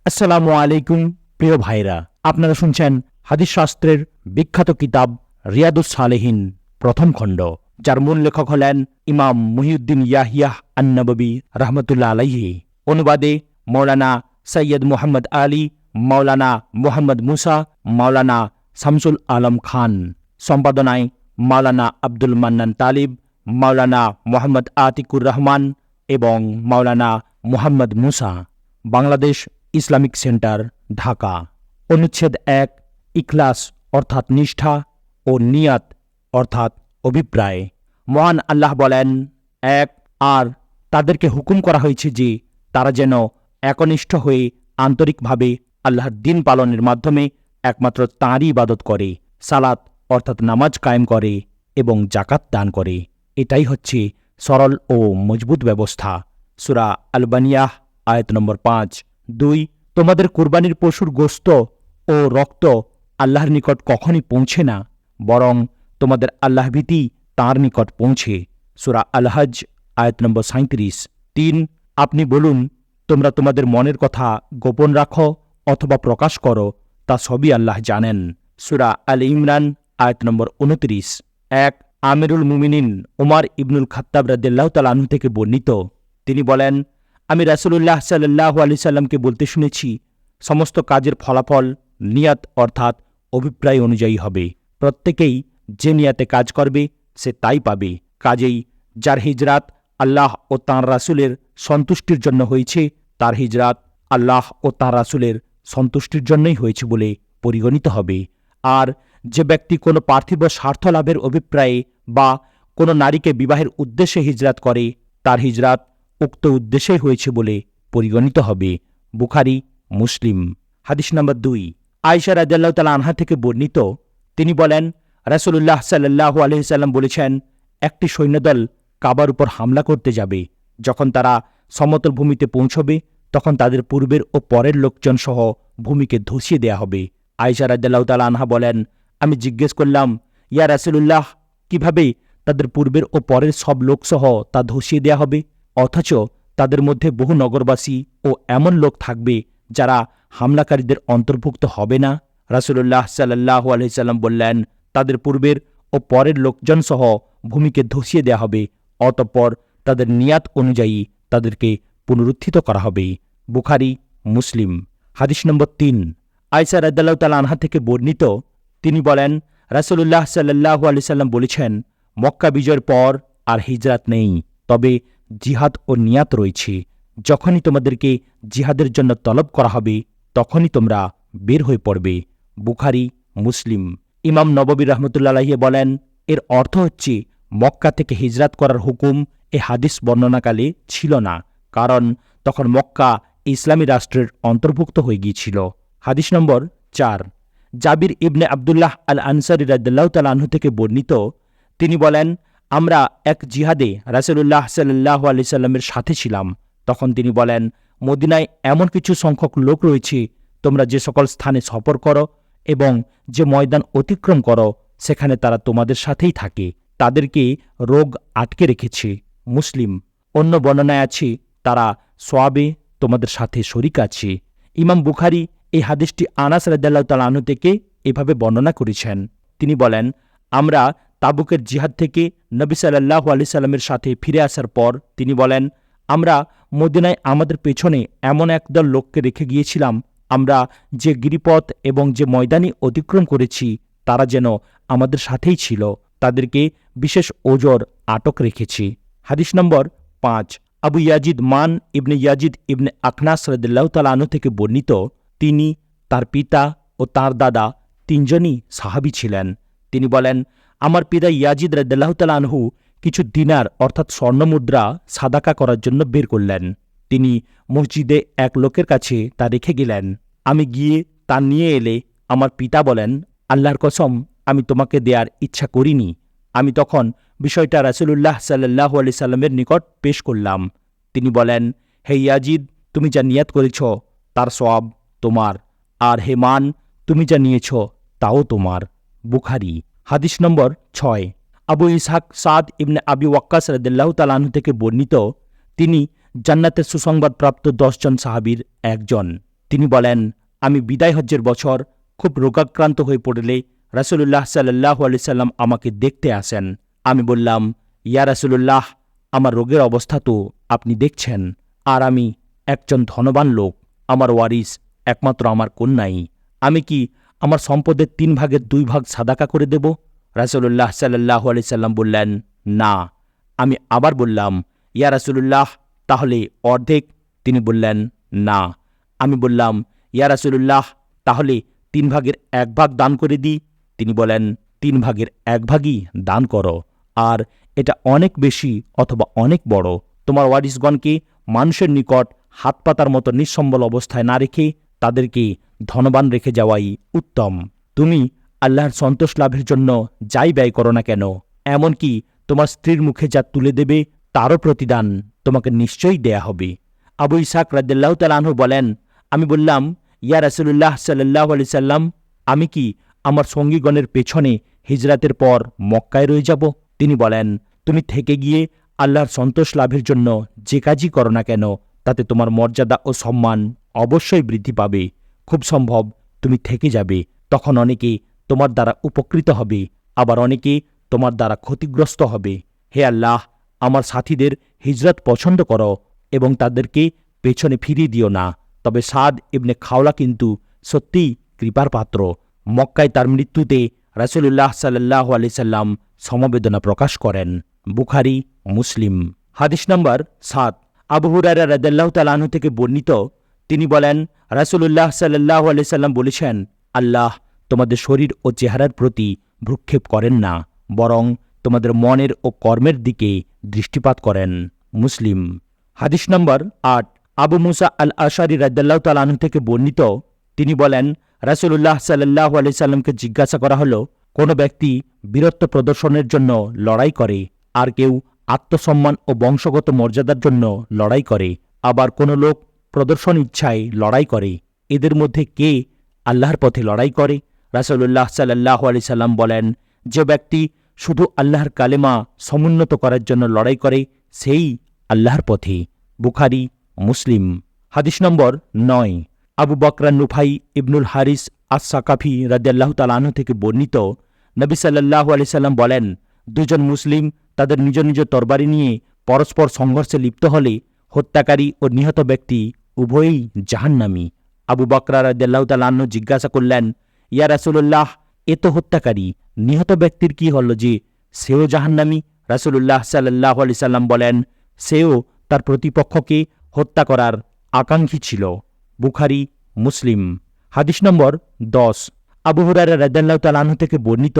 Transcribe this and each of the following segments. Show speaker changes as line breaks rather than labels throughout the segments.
আসসালামু আলাইকুম প্রিয় ভাইরা, আপনারা শুনছেন হাদিস শাস্ত্রের বিখ্যাত কিতাব রিয়াদুস সালেহিন প্রথম খণ্ড, যার মূল লেখক হলেন ইমাম মুহিউদ্দিন ইয়াহিয়াহ আন-নববী রাহমাতুল্লাহ আলাইহি। অনুবাদে মৌলানা সৈয়দ মুহাম্মদ আলী, মৌলানা মুহাম্মদ মুসা, মৌলানা শামসুল আলম খান। সম্পাদনায় মৌলানা আব্দুল মান্নান তালিব, মৌলানা মোহাম্মদ আতিকুর রহমান এবং মৌলানা মুহাম্মদ মুসা। Bangladesh Islamic centre, Dhaka. অনুচ্ছেদ ১, ইখলাস অর্থাৎ নিষ্ঠা ও নিয়াত অর্থাৎ অভিপ্রায়। মহান আল্লাহ বলেন, ১, আর তাদেরকে হুকুম করা হয়েছে যে তারা যেন একনিষ্ঠ হয়ে আন্তরিকভাবে আল্লাহর দিন পালনের মাধ্যমে একমাত্র তাঁরই ইবাদত করে, সালাত অর্থাৎ নামাজ কায়েম করে এবং জাকাত দান করে। এটাই হচ্ছে সরল ও মজবুত ব্যবস্থা। সূরা আল-বানিয়াহ আয়াত নম্বর ৫। ২, তোমাদের কুরবানির পশুর গোশত ও রক্ত আল্লাহর নিকট কখনই পৌঁছে না, বরং তোমাদের আল্লাহ ভীতি তাঁর নিকট পৌঁছে। সূরা আল-হজ আয়াত নম্বর ৩৭। ৩, আপনি বলুন, তোমরা তোমাদের মনের কথা গোপন রাখো অথবা প্রকাশ করো, তা সবই আল্লাহ জানেন। সূরা আল ইমরান আয়াত নম্বর ২৯। ১, আমিরুল মুমিনিন উমর ইবনুল খাত্তাব রাদিয়াল্লাহু তাআলা আনহু থেকে বর্ণিত, তিনি বলেন, আমি রাসূলুল্লাহ সাল্লাল্লাহু আলাইহি সাল্লামকে বলতে শুনেছি, সমস্ত কাজের ফলাফল নিয়াত অর্থাৎ অভিপ্রায় অনুযায়ী হবে। প্রত্যেকেই যে নিয়াতে কাজ করবে সে তাই পাবে। কাজেই যার হিজরাত আল্লাহ ও তাঁর রাসূলের সন্তুষ্টির জন্য হয়েছে, তার হিজরাত আল্লাহ ও তাঁর রাসূলের সন্তুষ্টির জন্যই হয়েছে বলে পরিগণিত হবে। আর যে ব্যক্তি কোনো পার্থিব স্বার্থ লাভের অভিপ্রায়ে বা কোনো নারীকে বিবাহের উদ্দেশ্যে হিজরাত করে, তার হিজরাত উক্ত উদ্দেশ্যেই হয়েছে বলে পরিগণিত হবে। বুখারী, মুসলিম। হাদিস নম্বর ২, আয়েশা রাদিয়াল্লাহু তাআলা আনহা থেকে বর্ণিত, তিনি বলেন, রাসূলুল্লাহ সাল্লাল্লাহু আলাইহি সাল্লাম বলেছেন, একটি সৈন্যদল কাবার উপর হামলা করতে যাবে। যখন তারা সমতল ভূমিতে পৌঁছবে, তখন তাদের পূর্বের ও পরের লোকজন সহ ভূমিকে ধসিয়ে দেয়া হবে। আয়েশা রাদিয়াল্লাহু তাআলা আনহা বলেন, আমি জিজ্ঞেস করলাম, ইয়া রাসূলুল্লাহ, কিভাবে তাদের পূর্বের ও পরের সব লোকসহ তা ধসিয়ে দেয়া হবে? অথচ তাদের মধ্যে বহু নগরবাসী ও এমন লোক থাকবে যারা হামলাকারীদের অন্তর্ভুক্ত হবে না। রাসূলুল্লাহ সাল্লাল্লাহু আলাইহি সাল্লাম বললেন, তাদের পূর্বের ও পরের লোকজন সহ ভূমিকে ধসিয়ে দেয়া হবে, অতঃপর তাদের নিয়াত অনুযায়ী তাদেরকে পুনরুত্থিত করা হবে। বুখারী, মুসলিম। হাদিস নম্বর ৩, আয়েশা রাদিয়াল্লাহু তাআলা আনহা থেকে বর্ণিত, তিনি বলেন, রাসূলুল্লাহ সাল্লাল্লাহু আলাইহি সাল্লাম বলেছেন, মক্কা বিজয়ের পর আর হিজরাত নেই, তবে জিহাদ ও নিয়াত রয়েছে। যখনই তোমাদেরকে জিহাদের জন্য তলব করা হবে, তখনই তোমরা বের হয়ে পড়বে। বুখারী, মুসলিম। ইমাম নববী রাহমাতুল্লাহ আলাইহি বলেন, এর অর্থ হচ্ছে মক্কা থেকে হিজরাত করার হুকুম এ হাদিস বর্ণনাকালে ছিল না, কারণ তখন মক্কা ইসলামী রাষ্ট্রের অন্তর্ভুক্ত হয়ে গিয়েছিল। হাদিস নম্বর ৪, জাবির ইবনে আবদুল্লাহ আল আনসারী রাদিয়াল্লাহু তাআলা আনহু থেকে বর্ণিত, তিনি বলেন, আমরা এক জিহাদে রাসূলুল্লাহ সাল্লাল্লাহু আলাইহি সাল্লামের সাথে ছিলাম। তখন তিনি বলেন, মদিনায় এমন কিছু সংখ্যক লোক রয়েছে, তোমরা যে সকল স্থানে সফর করো এবং যে ময়দান অতিক্রম করো, সেখানে তারা তোমাদের সাথেই থাকে, তাদেরকে রোগ আটকে রেখেছে। মুসলিম। অন্য বর্ণনায় আছে, তারা সোয়াবে তোমাদের সাথে শরিক আছে। ইমাম বুখারী এই হাদিসটি আনাস রাদিয়াল্লাহু তাআলা আনহু থেকে এভাবে বর্ণনা করেছেন। তিনি বলেন, আমরা তাবুকের জিহাদ থেকে নবী সাল্লাল্লাহু আলাইহি সাল্লামের সাথে ফিরে আসার পর তিনি বলেন, আমরা মদিনায় আমাদের পেছনে এমন একদল লোককে রেখে গিয়েছিলাম, আমরা যে গিরিপথ এবং যে ময়দানি অতিক্রম করেছি তারা যেন আমাদের সাথেই ছিল, তাদেরকে বিশেষ ওজর আটক রেখেছি। হাদিস নম্বর ৫, আবু ইয়াজিদ মান ইবনে ইয়াজিদ ইবনে আখনাস রাদিয়াল্লাহু তাআলা আনহু থেকে বর্ণিত, তিনি, তার পিতা ও তার দাদা তিনজনই সাহাবী ছিলেন। তিনি বলেন, আমার পিতা ইয়াজিদ রাদিয়াল্লাহু তাআলা আনহু কিছু দিনার অর্থাৎ স্বর্ণমুদ্রা সাদাকা করার জন্য বের করলেন। তিনি মসজিদে এক লোকের কাছে তা রেখে গেলেন। আমি গিয়ে তা নিয়ে এলে আমার পিতা বলেন, আল্লাহর কসম, আমি তোমাকে দেয়ার ইচ্ছা করিনি। আমি তখন বিষয়টা রাসূলুল্লাহ সাল্লাল্লাহু আলাইহি সাল্লামের নিকট পেশ করলাম। তিনি বলেন, হে ইয়াজিদ, তুমি যা নিয়াত করেছ তার সওয়াব তোমার, আর হে মান, তুমি যা নিয়েছ তাও তোমার। বুখারী। হাদিস নম্বর ৬, আবু ইসহাক সাদ ইবনে আবি ওয়াক্কাস রাদিয়াল্লাহু তাআলা আনহু থেকে বর্ণিত, তিনি জান্নাতের সুসংবাদ প্রাপ্ত ১০ জন সাহাবীর একজন। তিনি বলেন, আমি বিদায় হজ্জের বছর খুব রোগাক্রান্ত হয়ে পড়লে রাসূলুল্লাহ সাল্লাল্লাহু আলাইহি সাল্লাম আমাকে দেখতে আসেন। আমি বললাম, ইয়া রাসূলুল্লাহ, আমার রোগের অবস্থা তো আপনি দেখছেন, আর আমি একজন ধনবান লোক, আমার ওয়ারিস একমাত্র আমার কন্যাই। আমি কি আমার সম্পদের 3 ভাগের 2 ভাগ সাদাকা করে দেব? রাসূলুল্লাহ সাল্লাল্লাহু আলাইহি সাল্লাম বললেন, না। আমি আবার বললাম, ইয়া রাসূলুল্লাহ, তাহলে অর্ধেক? তিনি বললেন, না। আমি বললাম, ইয়া রাসূলুল্লাহ, তাহলে 3 ভাগের 1 ভাগ দান করে দিই? তিনি বলেন, 3 ভাগের 1 ভাগই দান করো, আর এটা অনেক বেশি অথবা অনেক বড়। তোমার ওয়ারিসগণকে মানুষের নিকট হাত পাতার মতো নিঃসম্বল অবস্থায় না রেখে তাদেরকে ধনবান রেখে যাওয়াই উত্তম। তুমি আল্লাহর সন্তোষ লাভের জন্য যাই ব্যয় করো না কেন, এমনকি তোমার স্ত্রীর মুখে যা তুলে দেবে তারও প্রতিদান তোমাকে নিশ্চয়ই দেয়া হবে। আবু ইসহাক রাদিয়াল্লাহু তাআলা আনহু বলেন, আমি বললাম, ইয়া রাসূলুল্লাহ সাল্লাল্লাহু আলাইহি সাল্লাম, আমি কি আমার সঙ্গীগণের পেছনে হিজরাতের পর মক্কায় রয়ে যাব? তিনি বলেন, তুমি থেকে গিয়ে আল্লাহর সন্তোষ লাভের জন্য যে কাজই করো না কেন, তাতে তোমার মর্যাদা ও সম্মান অবশ্যই বৃদ্ধি পাবে। খুব সম্ভব তুমি থেকে যাবে, তখন অনেকে তোমার দ্বারা উপকৃত হবে, আবার অনেকে তোমার দ্বারা ক্ষতিগ্রস্ত হবে। হে আল্লাহ, আমার সাথীদের হিজরত পছন্দ করো এবং তাদেরকে পেছনে ফিরিয়ে দিও না। তবে সাদ ইবনে খাওলা কিন্তু সত্যিই কৃপার পাত্র। মক্কায় তার মৃত্যুতে রাসূলুল্লাহ সাল্লাল্লাহু আলাইহি সাল্লাম সমবেদনা প্রকাশ করেন। বুখারী, মুসলিম। হাদিস নম্বর 7। আবু হুরায়রা রাদিয়াল্লাহু তাআলা আনহু থেকে বর্ণিত, তিনি বলেন, রাসূলুল্লাহ সাল্লাল্লাহু আলাইহি সাল্লাম বলেছেন, আল্লাহ তোমাদের শরীর ও চেহারার প্রতি ভ্রুক্ষেপ করেন না, বরং তোমাদের মনের ও কর্মের দিকে দৃষ্টিপাত করেন। মুসলিম। হাদিস নম্বর 8। আবু মুসা আল আশআরী রাদিয়াল্লাহু তাআলা আনহু থেকে বর্ণিত, তিনি বলেন, রাসূলুল্লাহ সাল্লাল্লাহু আলাইহি সাল্লামকে জিজ্ঞাসা করা হলো, কোন ব্যক্তি বীরত্ব প্রদর্শনের জন্য লড়াই করে, আর কেউ আত্মসম্মান ও বংশগত মর্যাদার জন্য লড়াই করে, আবার কোন লোক প্রদর্শন ইচ্ছায় লড়াই করে, এদের মধ্যে কে আল্লাহর পথে লড়াই করে? রাসূলুল্লাহ সাল্লাল্লাহু আলাইহি সাল্লাম বলেন, যে ব্যক্তি শুধু আল্লাহর কালেমা সমুন্নত করার জন্য লড়াই করে, সেই আল্লাহর পথে। বুখারী, মুসলিম। হাদিস নম্বর 9। আবু বকর নুফাই ইবনুল হারিস আস-সাকাফি রাদিয়াল্লাহু তাআলা আনহু থেকে বর্ণিত, নবী সাল্লাল্লাহু আলাইহি সাল্লাম বলেন, দুজন মুসলিম তাদের নিজ নিজ তরবারি নিয়ে পরস্পর সংঘর্ষে লিপ্ত হলে হত্যাকারী ও নিহত ব্যক্তি উভয়ই জাহান্নামী। আবু বকর রাদিয়াল্লাহু তাআলা আনহু জিজ্ঞাসা করলেন, ইয়া রাসূলুল্লাহ, এ তো হত্যাকারী, নিহত ব্যক্তির কি হল যে সেও জাহান্নামী? রাসূলুল্লাহ সাল্লাল্লাহু আলাইহি সাল্লাম বলেন, সেও তার প্রতিপক্ষকে হত্যা করার আকাঙ্ক্ষী ছিল। বুখারী, মুসলিম। হাদিস নম্বর 10। আবু হুরায়রা রাদিয়াল্লাহু তাআলা আনহু থেকে বর্ণিত,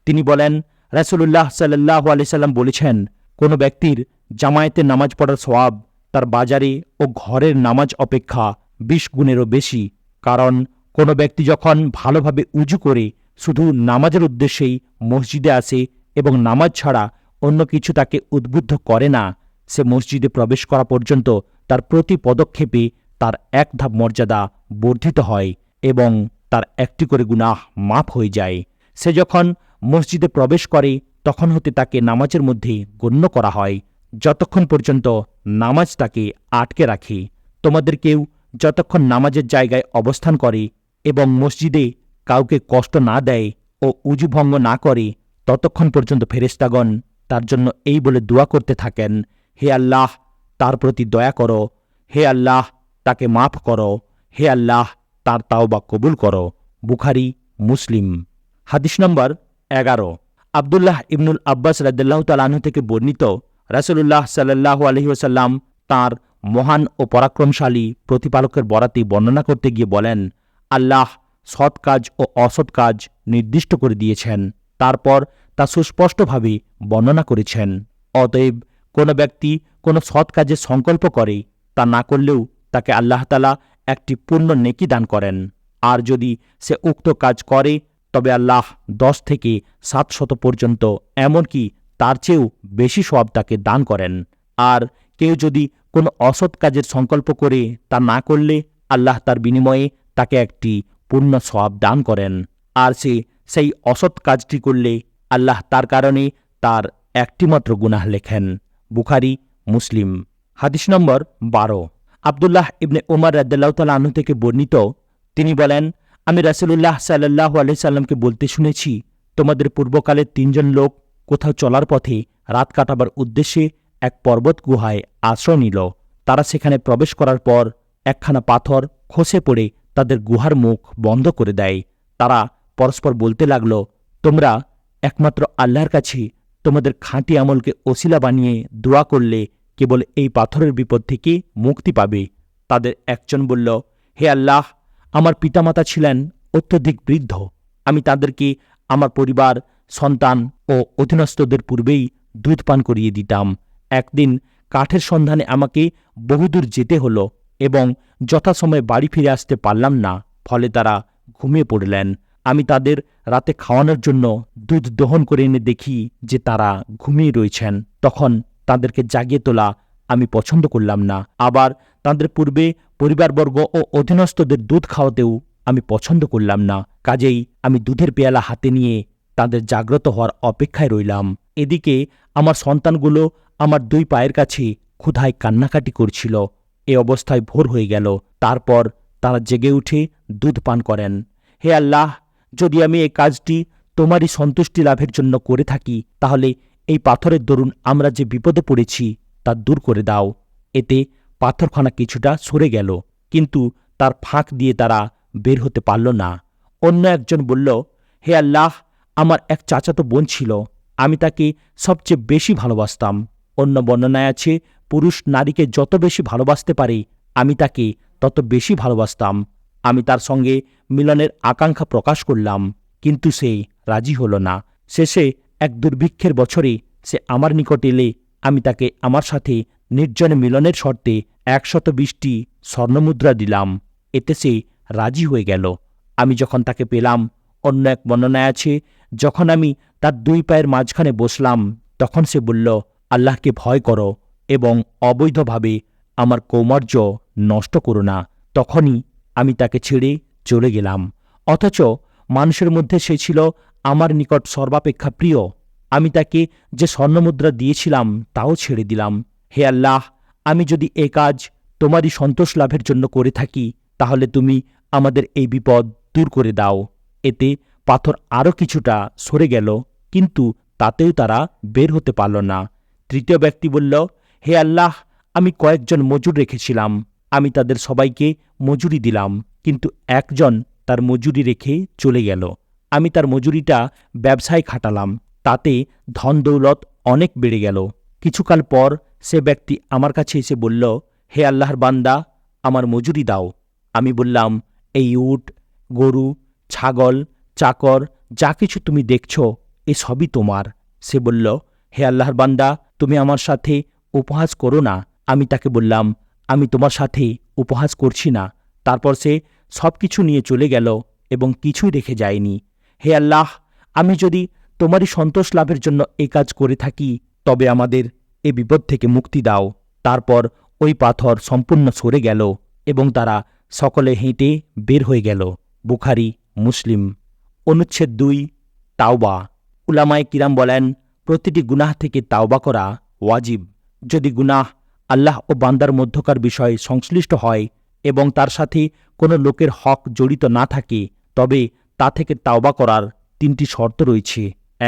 তিনি বলেন, রাসূলুল্লাহ সাল্লাল্লাহু আলাইহি সাল্লাম বলেছেন, কোন ব্যক্তির জামায়াতে নামাজ পড়ার সওয়াব তার বাজারে ও ঘরের নামাজ অপেক্ষা 20 গুণেরও বেশি। কারণ কোন ব্যক্তি যখন ভালোভাবে উজু করে শুধু নামাজের উদ্দেশ্যেই মসজিদে আসে এবং নামাজ ছাড়া অন্য কিছু তাকে উদ্বুদ্ধ করে না, সে মসজিদে প্রবেশ করা পর্যন্ত তার প্রতি পদক্ষেপে তার 1 ধাপ মর্যাদা বর্ধিত হয় এবং তার 1টি করে গুনাহ মাফ হয়ে যায়। সে যখন মসজিদে প্রবেশ করে তখন হতে তাকে নামাজের মধ্যে গণ্য করা হয়, যতক্ষণ পর্যন্ত নামাজ তাকে আটকে রাখে। তোমাদের কেউ যতক্ষণ নামাজের জায়গায় অবস্থান করে এবং মসজিদে কাউকে কষ্ট না দেয় ও উজু ভঙ্গ না করে, ততক্ষণ পর্যন্ত ফেরেশতাগণ তার জন্য এই বলে দোয়া করতে থাকেন, হে আল্লাহ, তার প্রতি দয়া করো, হে আল্লাহ, তাকে মাফ করো, হে আল্লাহ, তার তাওবা কবুল করো। বুখারী, মুসলিম। হাদিস নম্বর 11। আব্দুল্লাহ ইবনুল আব্বাস রাদিয়াল্লাহু তাআলা আনহু থেকে বর্ণিত, রাসূলুল্লাহ সাল্লাল্লাহু আলাইহি ওয়াসাল্লাম তাঁর মহান ও পরাক্রমশালী প্রতিপালকের বরাতে বর্ণনা করতে গিয়ে বলেন, আল্লাহ সৎ কাজ ও অসৎ কাজ নির্দিষ্ট করে দিয়েছেন, তারপর তা সুস্পষ্টভাবে বর্ণনা করেছেন। অতএব কোন ব্যক্তি কোন সৎ কাজের সংকল্প করে, তা না করলেও তাকে আল্লাহ তাআলা একটি পূর্ণ নেকি দান করেন। আর যদি সে উক্ত কাজ করে, তবে আল্লাহ 10 থেকে 700 পর্যন্ত, এমনকি তার চেয়েও বেশি সওয়াব তাকে দান করেন। আর কেউ যদি কোনো অসৎ কাজের সংকল্প করে তা না করলে, আল্লাহ তার বিনিময়ে তাকে একটি পূর্ণ সওয়াব দান করেন। আর সে সেই অসৎ কাজটি করলে আল্লাহ তার কারণে তার একটিমাত্র গুনাহ লেখেন। বুখারী, মুসলিম। হাদিস নম্বর 12। আব্দুল্লাহ ইবনে উমর রাদিয়াল্লাহু তাআলা আনহু থেকে বর্ণিত, তিনি বলেন, আমি রাসূলুল্লাহ সাল্লাল্লাহু আলাইহি সাল্লামকে বলতে শুনেছি, তোমাদের পূর্বকালের 3 জন লোক কোথাও চলার পথে রাত কাটাবার উদ্দেশ্যে এক পর্বত গুহায় আশ্রয় নিল। তারা সেখানে প্রবেশ করার পর একখানা পাথর খসে পড়ে তাদের গুহার মুখ বন্ধ করে দেয়। তারা পরস্পর বলতে লাগল, তোমরা একমাত্র আল্লাহর কাছে তোমাদের খাঁটি আমলকে ওসিলা বানিয়ে দোয়া করলে কেবল এই পাথরের বিপদ থেকে মুক্তি পাবে। তাদের একজন বলল, হে আল্লাহ, আমার পিতামাতা ছিলেন অত্যধিক বৃদ্ধ। আমি তাদেরকে আমার পরিবার, সন্তান ও অধীনস্থদের পূর্বেই দুধ পান করিয়ে দিতাম। একদিন কাঠের সন্ধানে আমাকে বহুদূর যেতে হলো এবং যথাসময়ে বাড়ি ফিরে আসতে পারলাম না। ফলে তারা ঘুমিয়ে পড়লেন। আমি তাদের রাতে খাওয়ানোর জন্য দুধ দহন করে এনে দেখি যে তারা ঘুমিয়ে রয়েছেন। তখন তাদেরকে জাগিয়ে তোলা আমি পছন্দ করলাম না। আবার তাদের পূর্বে পরিবারবর্গ ও অধীনস্থদের দুধ খাওয়াতেও আমি পছন্দ করলাম না। কাজেই আমি দুধের পেয়ালা হাতে নিয়ে তাদের জাগ্রত হওয়ার অপেক্ষায় রইলাম। এদিকে আমার সন্তানগুলো আমার 2 পায়ের কাছে ক্ষুধায় কান্নাকাটি করছিল। এ অবস্থায় ভোর হয়ে গেল। তারপর তারা জেগে উঠে দুধ পান করেন। হে আল্লাহ, যদি আমি এই কাজটি তোমারই সন্তুষ্টি লাভের জন্য করে থাকি, তাহলে এই পাথরের দরুন আমরা যে বিপদে পড়েছি তা দূর করে দাও। এতে পাথরখানা কিছুটা সরে গেল, কিন্তু তার ফাঁক দিয়ে তারা বের হতে পারল না। অন্য একজন বলল, হে আল্লাহ, আমার এক চাচাতো বোন ছিল। আমি তাকে সবচেয়ে বেশি ভালোবাসতাম। অন্য বর্ণনায় আছে, পুরুষ নারীকে যত বেশি ভালোবাসতে পারে আমি তাকে তত বেশি ভালোবাসতাম। আমি তার সঙ্গে মিলনের আকাঙ্ক্ষা প্রকাশ করলাম, কিন্তু সে রাজি হল না। শেষে এক দুর্ভিক্ষের বছরে সে আমার নিকট এলে আমি তাকে আমার সাথে নির্জনে মিলনের শর্তে 120টি স্বর্ণমুদ্রা দিলাম। এতে সে রাজি হয়ে গেল। আমি যখন তাকে পেলাম, অন্য এক বর্ণনায় আছে, যখন আমি তার 2 পায়ের মাঝখানে বসলাম, তখন সে বলল, আল্লাহকে ভয় করো এবং অবৈধভাবে আমার কৌমার্য নষ্ট করো না। তখনই আমি তাকে ছেড়ে চলে গেলাম। অথচ মানুষের মধ্যে সে ছিল আমার নিকট সর্বাপেক্ষা প্রিয়। আমি তাকে যে স্বর্ণমুদ্রা দিয়েছিলাম তাও ছেড়ে দিলাম। হে আল্লাহ, আমি যদি এ কাজ তোমারই সন্তোষ লাভের জন্য করে থাকি, তাহলে তুমি আমাদের এই বিপদ দূর করে দাও। এতে পাথর আরও কিছুটা সরে গেল, কিন্তু তাতেও তারা বের হতে পারল না। তৃতীয় ব্যক্তি বলল, হে আল্লাহ, আমি কয়েকজন মজুর রেখেছিলাম। আমি তাদের সবাইকে মজুরি দিলাম, কিন্তু একজন তার মজুরি রেখে চলে গেল। আমি তার মজুরিটা ব্যবসায় খাটালাম, তাতে ধন দৌলত অনেক বেড়ে গেল। কিছুকাল পর সে ব্যক্তি আমার কাছে এসে বলল, হে আল্লাহর বান্দা, আমার মজুরি দাও। আমি বললাম, এই উট, গরু, ছাগল, চাকর যা কিছু তুমি দেখছ এ সবই তোমার। সে বলল, হে আল্লাহর বান্দা, তুমি আমার সাথে উপহাস করো না। আমি তাকে বললাম, আমি তোমার সাথে উপহাস করছি না। তারপর সে সব কিছু নিয়ে চলে গেল এবং কিছুই রেখে যায়নি। হে আল্লাহ, আমি যদি তোমারই সন্তোষ লাভের জন্য এই কাজ করে থাকি, তবে আমাদের এ বিপদ থেকে মুক্তি দাও। তারপর ওই পাথর সম্পূর্ণ সরে গেল এবং তারা সকলে হেঁটে বের হয়ে গেল। বুখারী, মুসলিম। অনুচ্ছেদ 2, তাওবা। উলামায়ে কিরাম বলেন, প্রতিটি গুনাহ থেকে তাওবা করা ওয়াজিব। যদি গুনাহ আল্লাহ ও বান্দার মধ্যকার বিষয়ে সংশ্লিষ্ট হয় এবং তার সাথে কোনো লোকের হক জড়িত না থাকে, তবে তা থেকে তাওবা করার 3টি শর্ত রয়েছে।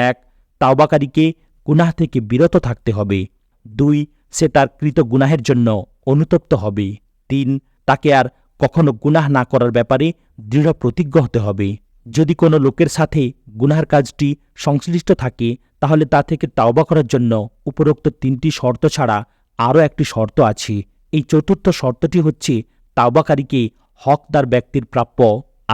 1. তাওবাকারীকে গুনাহ থেকে বিরত থাকতে হবে। 2. সে তার কৃত গুনাহের জন্য অনুতপ্ত হবে। 3. তাকে আর কখনো গুনাহ না করার ব্যাপারে দৃঢ় প্রতিজ্ঞ হতে হবে। যদি কোনো লোকের সাথে গুনাহের কাজটি সংশ্লিষ্ট থাকে, তাহলে তা থেকে তাওবা করার জন্য উপরোক্ত 3টি শর্ত ছাড়া আরও একটি শর্ত আছে। এই চতুর্থ শর্তটি হচ্ছে, তাওবাকারীকে হকদার ব্যক্তির প্রাপ্য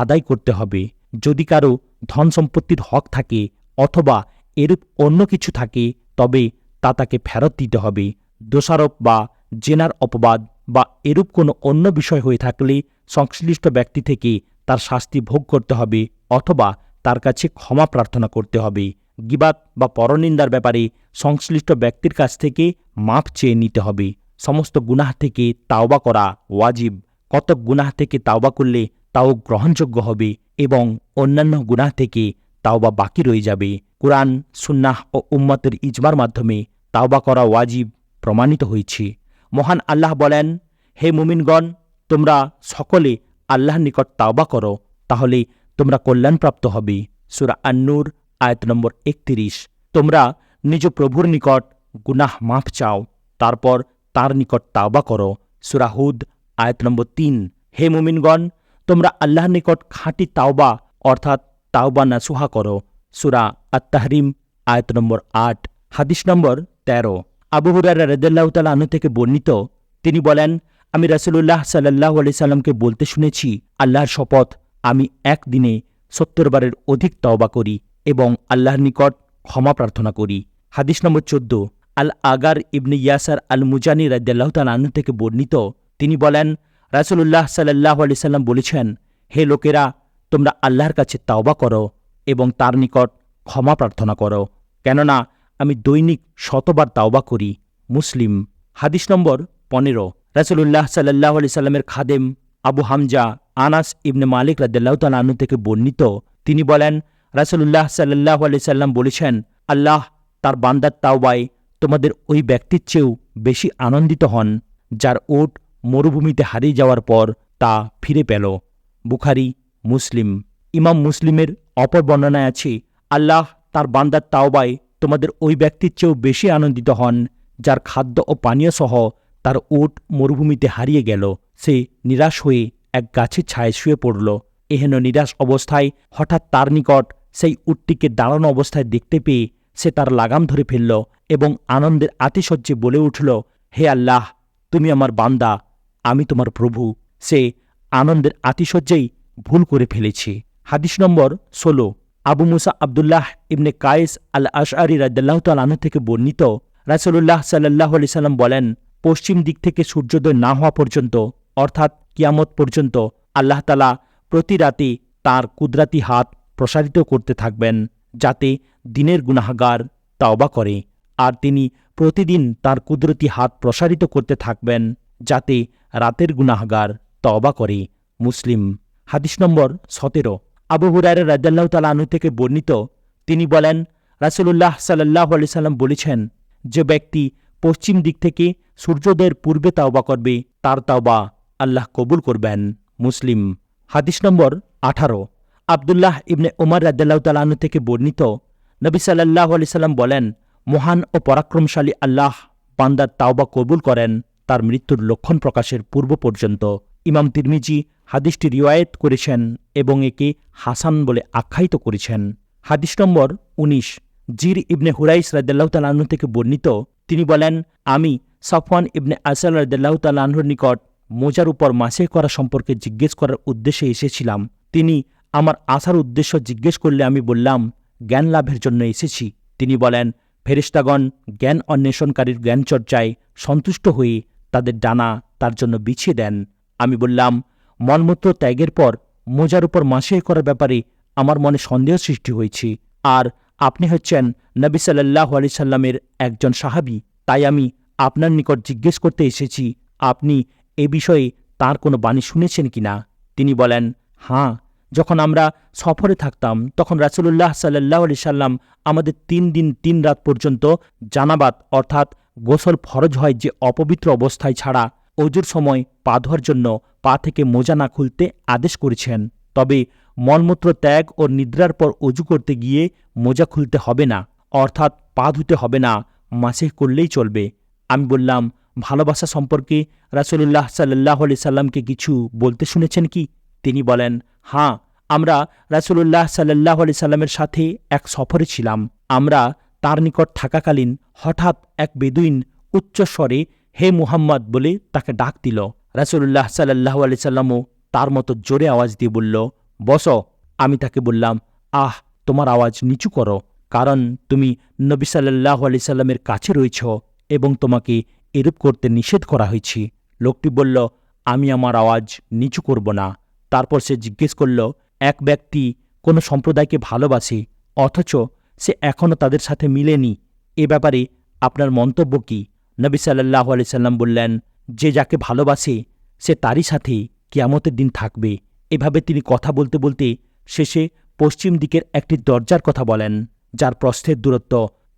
আদায় করতে হবে। যদি কারো ধন সম্পত্তির হক থাকে অথবা এরূপ অন্য কিছু থাকে, তবে তা তাকে ফেরত দিতে হবে। দোষারোপ বা জেনার অপবাদ বা এরূপ কোনো অন্য বিষয় হয়ে থাকলে সংশ্লিষ্ট ব্যক্তি থেকে তার শাস্তি ভোগ করতে হবে অথবা তার কাছে ক্ষমা প্রার্থনা করতে হবে। গীবাত বা পরনিন্দার ব্যাপারে সংশ্লিষ্ট ব্যক্তির কাছ থেকে মাপ চেয়ে নিতে হবে। সমস্ত গুনাহ থেকে তাওবা করা ওয়াজিব। কতক গুনাহ থেকে তাওবা করলে তাও গ্রহণযোগ্য হবে এবং অন্যান্য গুনাহ থেকে তাওবা বাকি রয়ে যাবে। কুরআন, সুন্নাহ ও উম্মতের ইজমার মাধ্যমে তাওবা করা ওয়াজিব প্রমাণিত হয়েছে। মহান আল্লাহ বলেন, হে মুমিনগণ, তোমরা সকলে আল্লাহর নিকট তাওবা করো, তাহলে তোমরা কল্যাণপ্রাপ্ত হবে। সূরা আন-নূর আয়াত নম্বর 31। তোমরা নিজ প্রভুর নিকট গুনাহ মাফ চাও, তারপর তার নিকট তাওবা করো। সূরা হুদ আয়াত নম্বর 3। হে মুমিনগণ, তোমরা আল্লাহর নিকট খাঁটি তাওবা অর্থাৎ তাওবা নাসুহা করো। সূরা আত-তাহরিম আয়াত নম্বর 8। হাদিস নম্বর 13। আবু হুরায়রা রাদিয়াল্লাহু তাআলা আনহু থেকে বর্ণিত, তিনি বলেন, আমি রাসূলুল্লাহ সাল্লাল্লাহু আলাইহি সাল্লামকে বলতে শুনেছি, আল্লাহর শপথ, আমি একদিনে 70 বারের অধিক তওবা করি এবং আল্লাহর নিকট ক্ষমা প্রার্থনা করি। হাদিস নম্বর 14। আল আগার ইবনে ইয়াসার আল মুজানি রাদিয়াল্লাহু তাআলা আনহু থেকে বর্ণিত, তিনি বলেন, রাসূলুল্লাহ সাল্লাল্লাহু আলাইহি সাল্লাম বলেছেন, হে লোকেরা, তোমরা আল্লাহর কাছে তাওবা করো এবং তার নিকট ক্ষমা প্রার্থনা করো, কেননা আমি দৈনিক 100 বার তাওবা করি। মুসলিম। হাদিস নম্বর 15। রাসূলুল্লাহ সাল্লাল্লাহু আলাইহি সাল্লামের খাদেম আবু হামজা আনাস ইবনে মালিক রাদিয়াল্লাহু তাআলা আনহু থেকে বর্ণিত, তিনি বলেন, রাসূলুল্লাহ সাল্লাল্লাহু আলাইহি সাল্লাম বলেছেন, আল্লাহ তার বান্দার তাওবায় তোমাদের ওই ব্যক্তির চেয়েও বেশি আনন্দিত হন, যার উট মরুভূমিতে হারিয়ে যাওয়ার পর তা ফিরে পেল। বুখারী, মুসলিম। ইমাম মুসলিমের অপর বর্ণনায় আছে, আল্লাহ তার বান্দার তাওবায় তোমাদের ওই ব্যক্তির চেয়েও বেশি আনন্দিত হন, যার খাদ্য ও পানীয় সহ তার উট মরুভূমিতে হারিয়ে গেল। সে নিরাশ হয়ে এক গাছের ছায়ায় শুয়ে পড়ল। এহেন নিরাশ অবস্থায় হঠাৎ তার নিকট সেই উটটিকে দাঁড়ানো অবস্থায় দেখতে পেয়ে সে তার লাগাম ধরে ফেলল এবং আনন্দের আতিশয্যে বলে উঠল, হে আল্লাহ, তুমি আমার বান্দা, আমি তোমার প্রভু। সে আনন্দের আতিশয্যেই ভুল করে ফেলেছে। হাদিস নম্বর 16। আবু মুসা আবদুল্লাহ ইবনে কায়েস আল আশআরী রাদিয়াল্লাহু তাআলা আনহু থেকে বর্ণিত, রাসূলুল্লাহ সাল্লাল্লাহু আলাইহি সাল্লাম বলেন, পশ্চিম দিক থেকে সূর্যোদয় না হওয়া পর্যন্ত অর্থাৎ কিয়ামত পর্যন্ত আল্লাহ তাআলা প্রতি রাতে তাঁর কুদরতি হাত প্রসারিত করতে থাকবেন, যাতে দিনের গুনাহগার তাওবা করে, আর তিনি প্রতিদিন তাঁর কুদরতি হাত প্রসারিত করতে থাকবেন, যাতে রাতের গুনাহগার তওবা করে। মুসলিম। হাদিস নম্বর 17। আবু হুরায়রা রাদিয়াল্লাহু তাআলা আনহু থেকে বর্ণিত, তিনি বলেন, রাসূলুল্লাহ সাল্লাল্লাহু আলাইহি সাল্লাম বলেছেন, যে ব্যক্তি পশ্চিম দিক থেকে সূর্যোদয়ের পূর্বে তাওবা করবে, তার তাওবা আল্লাহ কবুল করবেন। মুসলিম। হাদিস নম্বর 18। আব্দুল্লাহ ইবনে উমর রাদিয়াল্লাহু তাআলা আনহু থেকে বর্ণিত, নবী সাল্লাল্লাহু আলাইহি সাল্লাম বলেন, মহান ও পরাক্রমশালী আল্লাহ বান্দার তাওবা কবুল করেন তার মৃত্যুর লক্ষণ প্রকাশের পূর্ব পর্যন্ত। ইমাম তিরমিজি হাদিসটি রিওয়ায়েত করেছেন এবং একে হাসান বলে আখ্যায়িত করেছেন। হাদিস নম্বর 19। জির ইবনে হুরাইস রাদিয়াল্লাহু তাআলা আনহু থেকে বর্ণিত, তিনি বলেন, আমি সাফওয়ান ইবনে আসাল রাদিয়াল্লাহু তাআলা আনহুর নিকট মোজার উপর মাসিহ করা সম্পর্কে জিজ্ঞেস করার উদ্দেশ্যে এসেছিলাম। তিনি আমার আসার উদ্দেশ্য জিজ্ঞেস করলে আমি বললাম, জ্ঞান লাভের জন্য এসেছি। তিনি বলেন, ফেরেশতাগণ জ্ঞান অন্বেষণকারীর জ্ঞানচর্চায় সন্তুষ্ট হয়ে তাদের ডানা তার জন্য বিছিয়ে দেন। আমি বললাম, মলমূত্র ত্যাগের পর মোজার উপর মাসিহ করার ব্যাপারে আমার মনে সন্দেহ সৃষ্টি হয়েছে, আর আপনি হচ্ছেন নবী সাল্লাল্লাহু আলাইহি সাল্লামের একজন সাহাবী, তাই আমি আপনার নিকট জিজ্ঞেস করতে এসেছি, আপনি এ বিষয়ে তার কোনো বাণী শুনেছেন কিনা? তিনি বলেন, হ্যাঁ, যখন আমরা সফরে থাকতাম তখন রাসূলুল্লাহ সাল্লাল্লাহু আলাইহি সাল্লাম আমাদের 3 দিন 3 রাত পর্যন্ত জানাবাত অর্থাৎ গোসল ফরজ হয় যে অপবিত্র অবস্থায় ছাড়া অজুর সময় পা ধোয়ার জন্য পা থেকে মোজা না খুলতে আদেশ করেছেন। তবে মলমূত্র ত্যাগ ও নিদ্রার পর অজু করতে গিয়ে মোজা খুলতে হবে না, অর্থাৎ পা ধুতে হবে না, মাসিহ করলেই চলবে। আমি বললাম, ভালোবাসা সম্পর্কে রাসূলুল্লাহ সাল্লাল্লাহু আলাইহি সাল্লামকে কিছু বলতে শুনেছেন কি? তিনি বলেন, হ্যাঁ, আমরা রাসূলুল্লাহ সাল্লাল্লাহু আলাইহি সাল্লামের সাথে এক সফরে ছিলাম। আমরা তার নিকট থাকাকালীন হঠাৎ এক বেদুইন উচ্চস্বরে হে মুহাম্মদ বলে তাকে ডাক দিল। রাসূলুল্লাহ সাল্লাল্লাহু আলাইহি সাল্লামও তার মতো জোরে আওয়াজ দিয়ে বলল, বসো। আমি তাকে বললাম, আহ, তোমার আওয়াজ নিচু করো, কারণ তুমি নবী সাল্লাল্লাহু আলাইহি সাল্লামের কাছে রয়েছ এবং তোমাকে এরূপ করতে নিষেধ করা হয়েছে। লোকটি বলল, আমি আমার আওয়াজ নিচু করব না। তারপর সে জিজ্ঞেস করল, এক ব্যক্তি কোনো সম্প্রদায়কে ভালোবাসে অথচ সে এখনও তাদের সাথে মিলেনি, এ ব্যাপারে আপনার মন্তব্য কি? নবী সাল্লাল্লাহু আলাইহি সাল্লাম বললেন, যে যাকে ভালোবাসে সে তারই সাথে কিয়ামতের দিন থাকবে। এভাবে তিনি কথা বলতে বলতে শেষে পশ্চিম দিকের একটি দরজার কথা বলেন, যার প্রস্থের দূরত্ব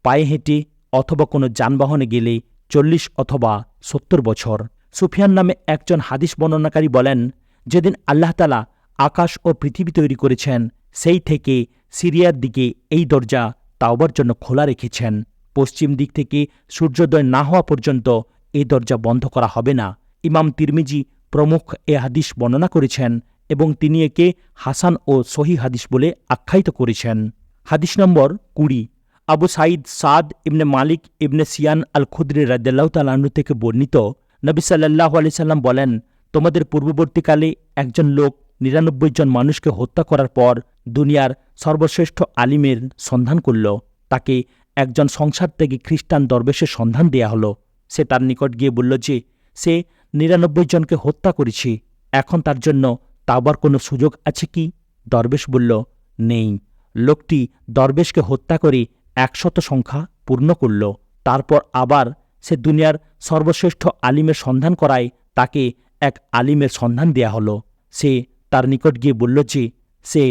পায়ে হেঁটে অথবা কোনো যানবাহনে গেলে 40 অথবা 70 বছর। সুফিয়ান নামে একজন হাদিস বর্ণনাকারী বলেন, যেদিন আল্লাহ তাআলা আকাশ ও পৃথিবী তৈরি করেছেন সেই থেকে সিরিয়ার দিকে এই দরজা তাওবার জন্য খোলা রেখেছেন। পশ্চিম দিক থেকে সূর্যোদয় না হওয়া পর্যন্ত এই দরজা বন্ধ করা হবে না। ইমাম তিরমিজি প্রমুখ এ হাদিস বর্ণনা করেছেন এবং তিনি একে হাসান ও সহি হাদিস বলে আখ্যায়িত করেছেন। হাদিস নম্বর 20। আবু সাঈদ সাদ ইবনে মালিক ইবনে সিয়ান আল খুদরি রাদিয়াল্লাহু তাআলা আনহু থেকে বর্ণিত, নবী সাল্লাল্লাহু আলাইহি সাল্লাম বলেন, তোমাদের পূর্ববর্তীকালে একজন লোক 99 জন মানুষকে হত্যা করার পর দুনিয়ার সর্বশ্রেষ্ঠ আলিমের সন্ধান করল। তাকে একজন সংসার থেকে খ্রিস্টান দরবেশের সন্ধান দেয়া হলো। সে তার নিকট গিয়ে বলল যে সে 99 জনকে হত্যা করেছে, এখন তার জন্য তাওবার কোনো সুযোগ আছে কি? দরবেশ বলল, নেই। লোকটি দরবেশকে হত্যা করে 100 সংখ্যা পূর্ণ করল। তারপর আবার সে দুনিয়ার সর্বশ্রেষ্ঠ আলিমের সন্ধান করায় তাকে এক আলিমের সন্ধান দেয়া হলো। সে তার নিকট গিয়ে বলল যে সে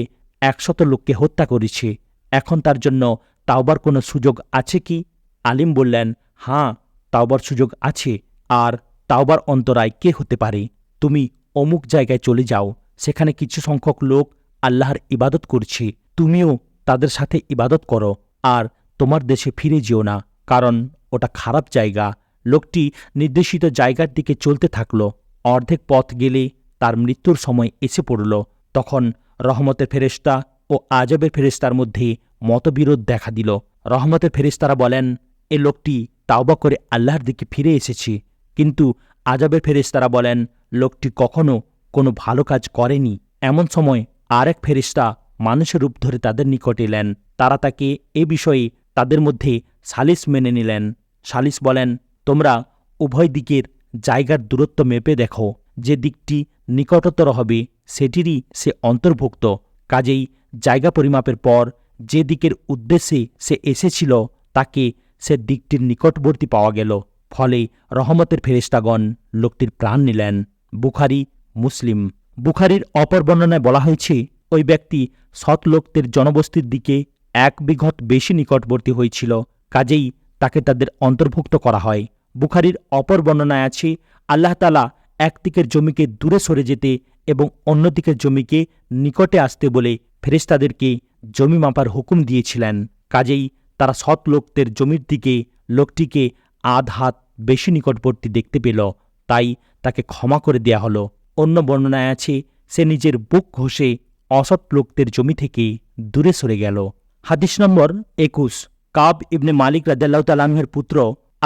100 লোককে হত্যা করেছে, এখন তার জন্য তাওবার কোনো সুযোগ আছে কি? আলিম বললেন, হ্যাঁ, তাওবার সুযোগ আছে। আর তাওবার অন্তরায় কে হতে পারে? তুমি অমুক জায়গায় চলে যাও, সেখানে কিছু সংখ্যক লোক আল্লাহর ইবাদত করছে, তুমিও তাদের সাথে ইবাদত করো, আর তোমার দেশে ফিরে যেও না, কারণ ওটা খারাপ জায়গা। লোকটি নির্দেশিত জায়গার দিকে চলতে থাকল। অর্ধেক পথ গেলে তার মৃত্যুর সময় এসে পড়ল। তখন রহমতের ফেরেশতা ও আজবের ফেরেশতার মধ্যে মতবিরোধ দেখা দিল। রহমতের ফেরেশতারা বলেন, এ লোকটি তাওবা করে আল্লাহর দিকে ফিরে এসেছে, কিন্তু আজবের ফেরেশতারা বলেন, লোকটি কখনো কোনো ভালো কাজ করেনি। এমন সময় আরেক ফেরেশতা মানুষের রূপ ধরে তাদের নিকট এলেন। তারা তাকে এ বিষয়ে তাদের মধ্যে সালিস মেনে নিলেন। সালিস বলেন, তোমরা উভয় দিকের জায়গার দূরত্ব মেপে দেখো, যে দিকটি নিকটতর হবে সেটিরই সে অন্তর্ভুক্ত। কাজেই জায়গা পরিমাপের পর যে দিকের উদ্দেশ্যে সে এসেছিল তাকে সে দিকটির নিকটবর্তী পাওয়া গেল। ফলে রহমতের ফেরেশতাগণ লোকটির প্রাণ নিলেন। বুখারী, মুসলিম। বুখারীর অপর বর্ণনায় বলা হয়েছে, ওই ব্যক্তি সৎ লোকদের জনবস্তির দিকে 1 বিঘত বেশি নিকটবর্তী হয়েছিল, কাজেই তাকে তাদের অন্তর্ভুক্ত করা হয়। বুখারীর অপর বর্ণনায় আছে, আল্লাহ তাআলা এক দিকের জমিকে দূরে সরে যেতে এবং অন্য দিকের জমিকে নিকটে আসতে বলে ফেরেশতাদেরকে জমি মাপার হুকুম দিয়েছিলেন। কাজেই তারা সৎ লোকদের জমির দিকে লোকটিকে আধ হাত বেশি নিকটবর্তী দেখতে পেল, তাই তাকে ক্ষমা করে দেয়া হলো। অন্য বর্ণনায় আছে, সে নিজের বুক ঘষে অসৎ লোকদের জমি থেকে দূরে সরে গেল। হাদিস নম্বর 21। কাব ইবনে মালিক রাদিয়াল্লাহু তাআলা আনহুর পুত্র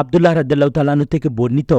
আব্দুল্লাহ রাদিয়াল্লাহু তাআলা আনহু থেকে বর্ণিত,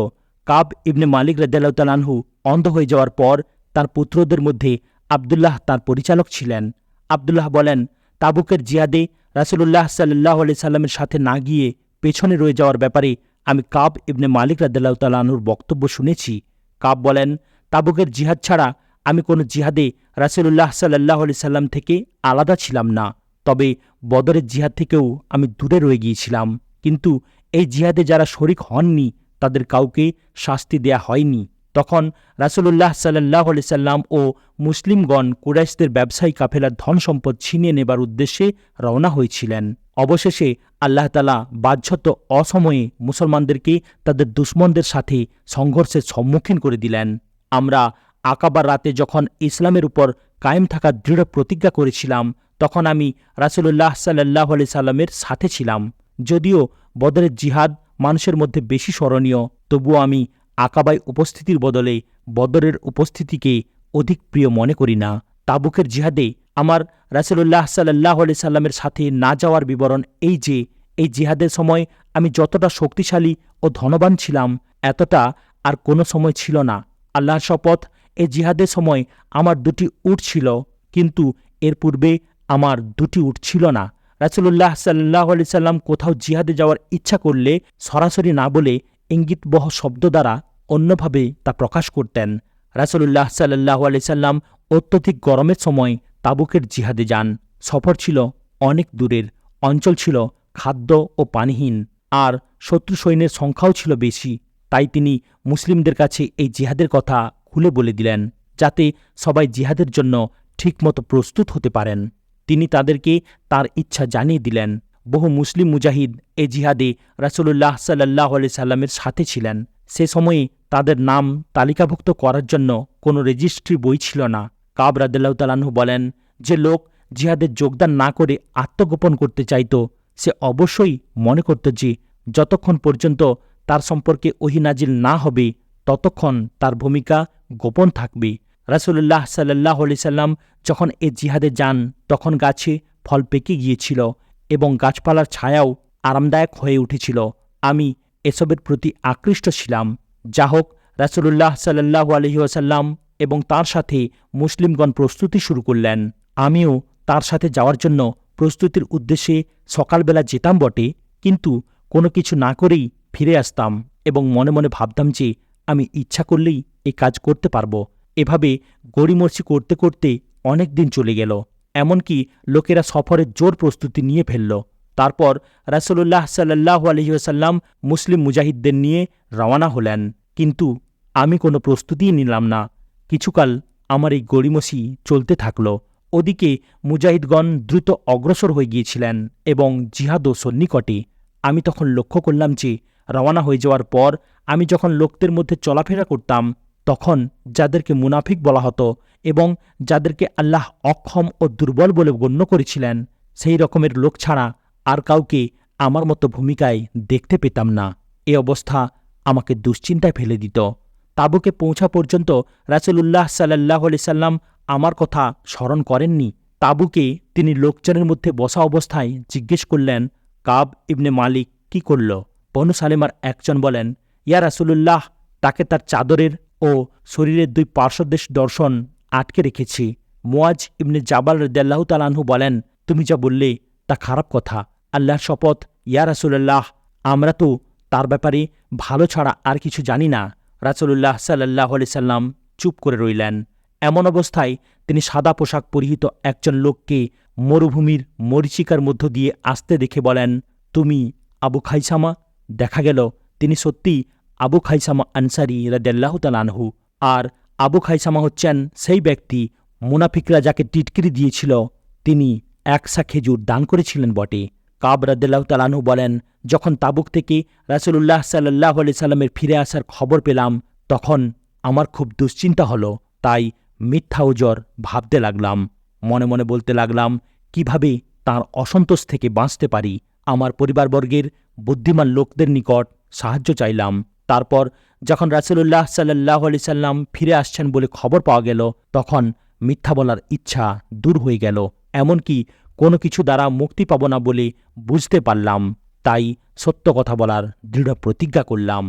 কাব ইবনে মালিক রাদিয়াল্লাহু তাআলা আনহু অন্ধ হয়ে যাওয়ার পর তার পুত্রদের মধ্যে আব্দুল্লাহ তার পরিচালক ছিলেন। আব্দুল্লাহ বলেন, তাবুকের জিহাদে রাসূলুল্লাহ সাল্লাল্লাহু আলাইহি সাল্লামের সাথে না গিয়ে পেছনে রয়ে যাওয়ার ব্যাপারে আমি কাব ইবনে মালিক রাদিয়াল্লাহু তাআলা আনহুর বক্তব্য শুনেছি। কাব বলেন, তাবুকের জিহাদ ছাড়া আমি কোনো জিহাদে রাসূলুল্লাহ সাল্লাল্লাহু আলাইহি সাল্লাম থেকে আলাদা ছিলাম না, তবে বদরের জিহাদ থেকেও আমি দূরে রয়ে গিয়েছিলাম। কিন্তু এই জিহাদে যারা শরিক হননি তাদের কাউকে শাস্তি দেয়া হয়নি। তখন রাসূলুল্লাহ সাল্লাল্লাহু আলাইহি সাল্লাম ও মুসলিমগণ কুরাইশদের ব্যবসায়ী কাফেলার ধন সম্পদ ছিনিয়ে নেবার উদ্দেশ্যে রওনা হয়েছিলেন। অবশেষে আল্লাহ তাআলা বাধ্যত অসময়ে মুসলমানদেরকে তাদের দুশমনদের সাথে সংঘর্ষের সম্মুখীন করে দিলেন। আমরা আকাবার রাতে যখন ইসলামের উপর কায়েম থাকার দৃঢ় প্রতিজ্ঞা করেছিলাম, তখন আমি রাসূলুল্লাহ সাল্লাল্লাহু আলাইহি সাল্লামের সাথে ছিলাম। যদিও বদরের জিহাদ মানুষের মধ্যে বেশি স্মরণীয়, তবুও আমি আকাবায় উপস্থিতির বদলে বদরের উপস্থিতিকে অধিক প্রিয় মনে করি না। তাবুকের জিহাদে আমার রাসূলুল্লাহ সাল্লাল্লাহু আলাইহি সাল্লামের সাথে না যাওয়ার বিবরণ এই যে, এই জিহাদের সময় আমি যতটা শক্তিশালী ও ধনবান ছিলাম এতটা আর কোনো সময় ছিল না। আল্লাহর শপথ, এই জিহাদের সময় আমার 2টি উট ছিল, কিন্তু এর পূর্বে আমার 2টি উট ছিল না। রাসূলুল্লাহ সাল্লাল্লাহু আলাইহি সাল্লাম কোথাও জিহাদে যাওয়ার ইচ্ছা করলে সরাসরি না বলে ইঙ্গিতবহ শব্দ দ্বারা অন্যভাবে তা প্রকাশ করতেন। রাসূলুল্লাহ সাল্লাল্লাহু আলাইহি সাল্লাম অত্যধিক গরমের সময় তাবুকের জিহাদে যান। সফর ছিল অনেক দূরের, অঞ্চল ছিল খাদ্য ও পানিহীন, আর শত্রু সৈন্যের সংখ্যাও ছিল বেশি। তাই তিনি মুসলিমদের কাছে এই জিহাদের কথা খুলে বলে দিলেন, যাতে সবাই জিহাদের জন্য ঠিকমতো প্রস্তুত হতে পারেন। তিনি তাদেরকে তার ইচ্ছা জানিয়ে দিলেন। বহু মুসলিম মুজাহিদ এ জিহাদে রাসূলুল্লাহ সাল্লাল্লাহু আলাইহি সাল্লামের সাথে ছিলেন। সে সময়ে তাদের নাম তালিকাভুক্ত করার জন্য কোনো রেজিস্ট্রি বই ছিল না। কাব রাদিয়াল্লাহু তাআলা আনহু বলেন, যে লোক জিহাদে যোগদান না করে আত্মগোপন করতে চাইত, সে অবশ্যই মনে করত যে যতক্ষণ পর্যন্ত তার সম্পর্কে ওহী নাজিল না হবে ততক্ষণ তার ভূমিকা গোপন থাকবে। রাসূলুল্লাহ সাল্লাল্লাহু আলাইহি সাল্লাম যখন এ জিহাদে যান তখন গাছে ফল পেকে গিয়েছিল এবং গাছপালার ছায়াও আরামদায়ক হয়ে উঠেছিল। আমি এসবের প্রতি আকৃষ্ট ছিলাম। যা হোক, রাসূলুল্লাহ সাল্লাল্লাহু আলাইহি ওয়াসাল্লাম এবং তার সাথে মুসলিমগণ প্রস্তুতি শুরু করলেন। আমিও তার সাথে যাওয়ার জন্য প্রস্তুতির উদ্দেশ্যে সকালবেলা যেতাম বটে, কিন্তু কোনো কিছু না করেই ফিরে আসতাম এবং মনে মনে ভাবতাম যে আমি ইচ্ছা করলেই এই কাজ করতে পারব। এভাবে গড়িমসি করতে করতে অনেক দিন চলে গেল। এমনকি লোকেরা সফরের জোর প্রস্তুতি নিয়ে ফেলল। তারপর রাসূলুল্লাহ সাল্লাল্লাহু আলাইহি ওয়াসাল্লাম মুসলিম মুজাহিদদের নিয়ে রওয়ানা হলেন, কিন্তু আমি কোনো প্রস্তুতিই নিলাম না। কিছুকাল আমার এই গড়িমসি চলতে থাকল। ওদিকে মুজাহিদগণ দ্রুত অগ্রসর হয়ে গিয়েছিলেন এবং জিহাদও সন্নিকটে। আমি তখন লক্ষ্য করলাম যে রওয়ানা হয়ে যাওয়ার পর আমি যখন লোকদের মধ্যে চলাফেরা করতাম, তখন যাদেরকে মুনাফিক বলা হতো এবং যাদেরকে আল্লাহ অক্ষম ও দুর্বল বলে গণ্য করেছিলেন, সেই রকমের লোক ছাড়া আর কাউকে আমার মতো ভূমিকায় দেখতে পেতাম না। এ অবস্থা আমাকে দুশ্চিন্তায় ফেলে দিত। তাবুকে পৌঁছা পর্যন্ত রাসূলুল্লাহ সাল্লাল্লাহু আলাইহি সাল্লাম আমার কথা স্মরণ করেননি। তাবুকে তিনি লোকজনের মধ্যে বসা অবস্থায় জিজ্ঞেস করলেন, কাব ইবনে মালিক কি করল? বনু সালেমার একজন বলেন, ইয়া রাসূলুল্লাহ, তাকে তার চাদরের ও শরীরের দুই পার্শ্বদেশ দর্শন আটকে রেখেছি। মুয়াজ ইবনে জাবাল রাদিয়াল্লাহু তাআলা আনহু বলেন, তুমি যা বললে তা খারাপ কথা। আল্লাহর শপথ, ইয়া রাসূলুল্লাহ, আমরা তো তার ব্যাপারে ভালো ছাড়া আর কিছু জানি না। রাসূলুল্লাহ সাল্লাল্লাহু আলাইহি সাল্লাম চুপ করে রইলেন। এমন অবস্থায় তিনি সাদা পোশাক পরিহিত একজন লোককে মরুভূমির মরীচিকার মধ্য দিয়ে আসতে দেখে বলেন, তুমি আবু খাইসামা? দেখা গেল তিনি সত্যিই আবু খাইসামা আনসারী রাদিয়াল্লাহু তাআলা আনহু। আর আবু খাইসামা হচ্ছেন সেই ব্যক্তি মুনাফিকরা যাকে টিটকিরি দিয়েছিল, তিনি একশা খেজুর দান করেছিলেন বটে। কাব রাদিয়াল্লাহু তাআলা আনহু বলেন, যখন তাবুক থেকে রাসূলুল্লাহ সাল্লাল্লাহু আলাইহি সাল্লামের ফিরে আসার খবর পেলাম, তখন আমার খুব দুশ্চিন্তা হলো। তাই মিথ্যা ওজর ভাবতে লাগলাম। মনে মনে বলতে লাগলাম, কিভাবে তার অসন্তোষ থেকে বাঁচতে পারি। আমার পরিবারবর্গের বুদ্ধিমান লোকদের নিকট সাহায্য চাইলাম। তারপর যখন রাসূলুল্লাহ সাল্লাল্লাহু আলাইহি সাল্লাম ফিরে আসছেন বলে খবর পাওয়া গেল, তখন মিথ্যা বলার ইচ্ছা দূর হয়ে গেল। এমনকি কোনো কিছু দ্বারা মুক্তি পাব না বলে বুঝতে পারলাম। তাই সত্য কথা বলার দৃঢ় প্রতিজ্ঞা করলাম।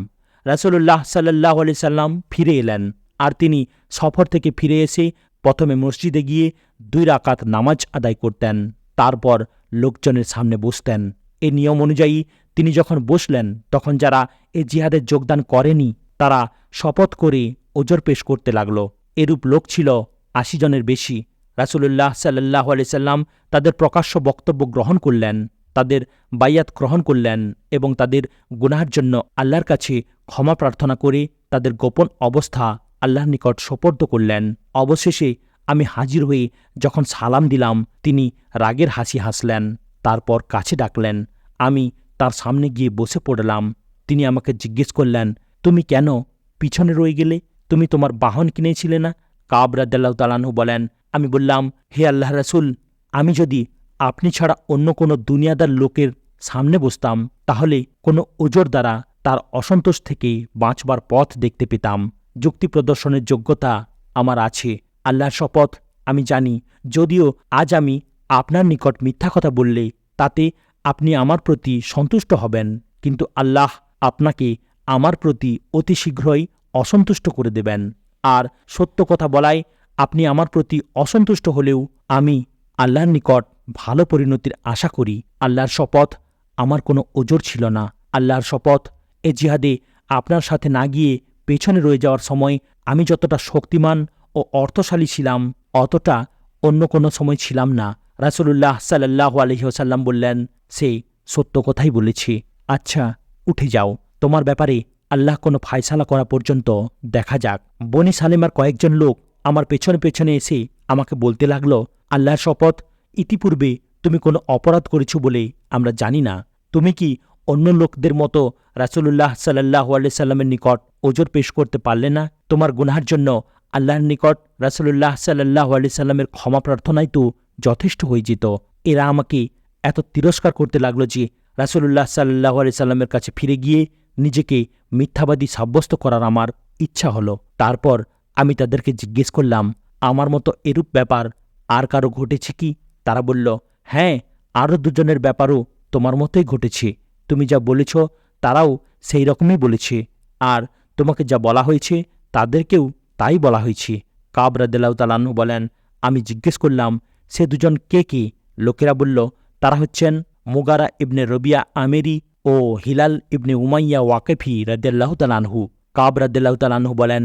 রাসূলুল্লাহ সাল্লাল্লাহু আলাইহি সাল্লাম ফিরে এলেন, আর তিনি সফর থেকে ফিরে এসে প্রথমে মসজিদে গিয়ে 2 রাকাত নামাজ আদায় করতেন। তারপর লোকজনের সামনে বসতেন। এই নিয়ম অনুযায়ী তিনি যখন বসলেন, তখন যারা এ জিহাদে যোগদান করেনি তারা শপথ করে ওজর পেশ করতে লাগল। এরূপ লোক ছিল 80 জনের বেশি। রাসূলুল্লাহ সাল্লাল্লাহু আলাইহি সাল্লাম তাদের প্রকাশ্য বক্তব্য গ্রহণ করলেন, তাদের বাইয়াত গ্রহণ করলেন এবং তাদের গুনাহের জন্য আল্লাহর কাছে ক্ষমা প্রার্থনা করে তাদের গোপন অবস্থা আল্লাহর নিকট সোপর্দ করলেন। অবশেষে আমি হাজির হয়ে যখন সালাম দিলাম, তিনি রাগের হাসি হাসলেন। তারপর কাছে ডাকলেন। আমি তার সামনে গিয়ে বসে পড়লাম। তিনি আমাকে জিজ্ঞেস করলেন, তুমি কেন পিছনে রয়ে গেলে? তুমি তোমার বাহন কিনেছিলে না? কাব রাদিয়াল্লাহু তাআলা আনহু বলেন, আমি বললাম, হে আল্লাহর রাসূল, আমি যদি আপনি ছাড়া অন্য কোনো দুনিয়াদার লোকের সামনে বসতাম, তাহলে কোনো ওজর দ্বারা তার অসন্তোষ থেকে বাঁচবার পথ দেখতে পেতাম। যুক্তি প্রদর্শনের যোগ্যতা আমার আছে। আল্লাহর শপথ, আমি জানি যদিও আজ আমি আপনার নিকট মিথ্যা কথা বললে তাতে আপনি আমার প্রতি সন্তুষ্ট হবেন, কিন্তু আল্লাহ আপনাকে আমার প্রতি অতি শীঘ্রই অসন্তুষ্ট করে দেবেন। আর সত্য কথা বলায় আপনি আমার প্রতি অসন্তুষ্ট হলেও আমি আল্লাহর নিকট ভালো পরিণতির আশা করি। আল্লাহর শপথ, আমার কোনো ওজর ছিল না। আল্লাহর শপথ, এ জিহাদে আপনার সাথে না গিয়ে পেছনে রয়ে যাওয়ার সময় আমি যতটা শক্তিমান ও অর্থশালী ছিলাম, অতটা অন্য কোনো সময় ছিলাম না। রাসূলুল্লাহ সাল্লাল্লাহু আলাইহি ওয়াসাল্লাম বললেন, সে সত্য কথাই বলেছে। আচ্ছা, উঠে যাও, তোমার ব্যাপারে আল্লাহ কোনো ফায়সালা করা পর্যন্ত দেখা যাক। বনি সালেমার কয়েকজন লোক আমার পেছনে পেছনে এসে আমাকে বলতে লাগল, আল্লাহর শপথ, ইতিপূর্বে তুমি কোনো অপরাধ করেছ বলে আমরা জানি না। তুমি কি অন্য লোকদের মতো রাসূলুল্লাহ সাল্লাল্লাহু আলাইহি সাল্লামের নিকট ওজর পেশ করতে পারলে না? তোমার গুনাহের জন্য আল্লাহর নিকট রাসূলুল্লাহ সাল্লাল্লাহু আলাইহি সাল্লামের ক্ষমা প্রার্থনাই তো যথেষ্ট হয়ে যেত। এরা আমাকে এত তিরস্কার করতে লাগলো যে রাসূলুল্লাহ সাল্লাল্লাহু আলাইহি সাল্লামের কাছে ফিরে গিয়ে নিজেকে মিথ্যাবাদী সাব্যস্ত করার আমার ইচ্ছা হলো। তারপর আমি তাদেরকে জিজ্ঞেস করলাম, আমার মতো এরূপ ব্যাপার আর কারো ঘটেছে কি? তারা বলল, হ্যাঁ, আরও দুজনের ব্যাপারও তোমার মতোই ঘটেছে। তুমি যা বলেছ তারাও সেই রকমই বলেছে, আর তোমাকে যা বলা হয়েছে তাদেরকেও তাই বলা হয়েছে। কাব রাদিয়াল্লাহু তাআলা আনহু বলেন, আমি জিজ্ঞেস করলাম, সে দুজন কে কে? লোকেরা বলল, তারা হচ্ছেন মুগারা ইবনে রবিয়া আমেরি ও হিলাল ইবনে উমাইয়া ওয়াকেফি রাদিয়াল্লাহু তাআলা আনহু। কাব রাদিয়াল্লাহু তাআলা আনহু বলেন,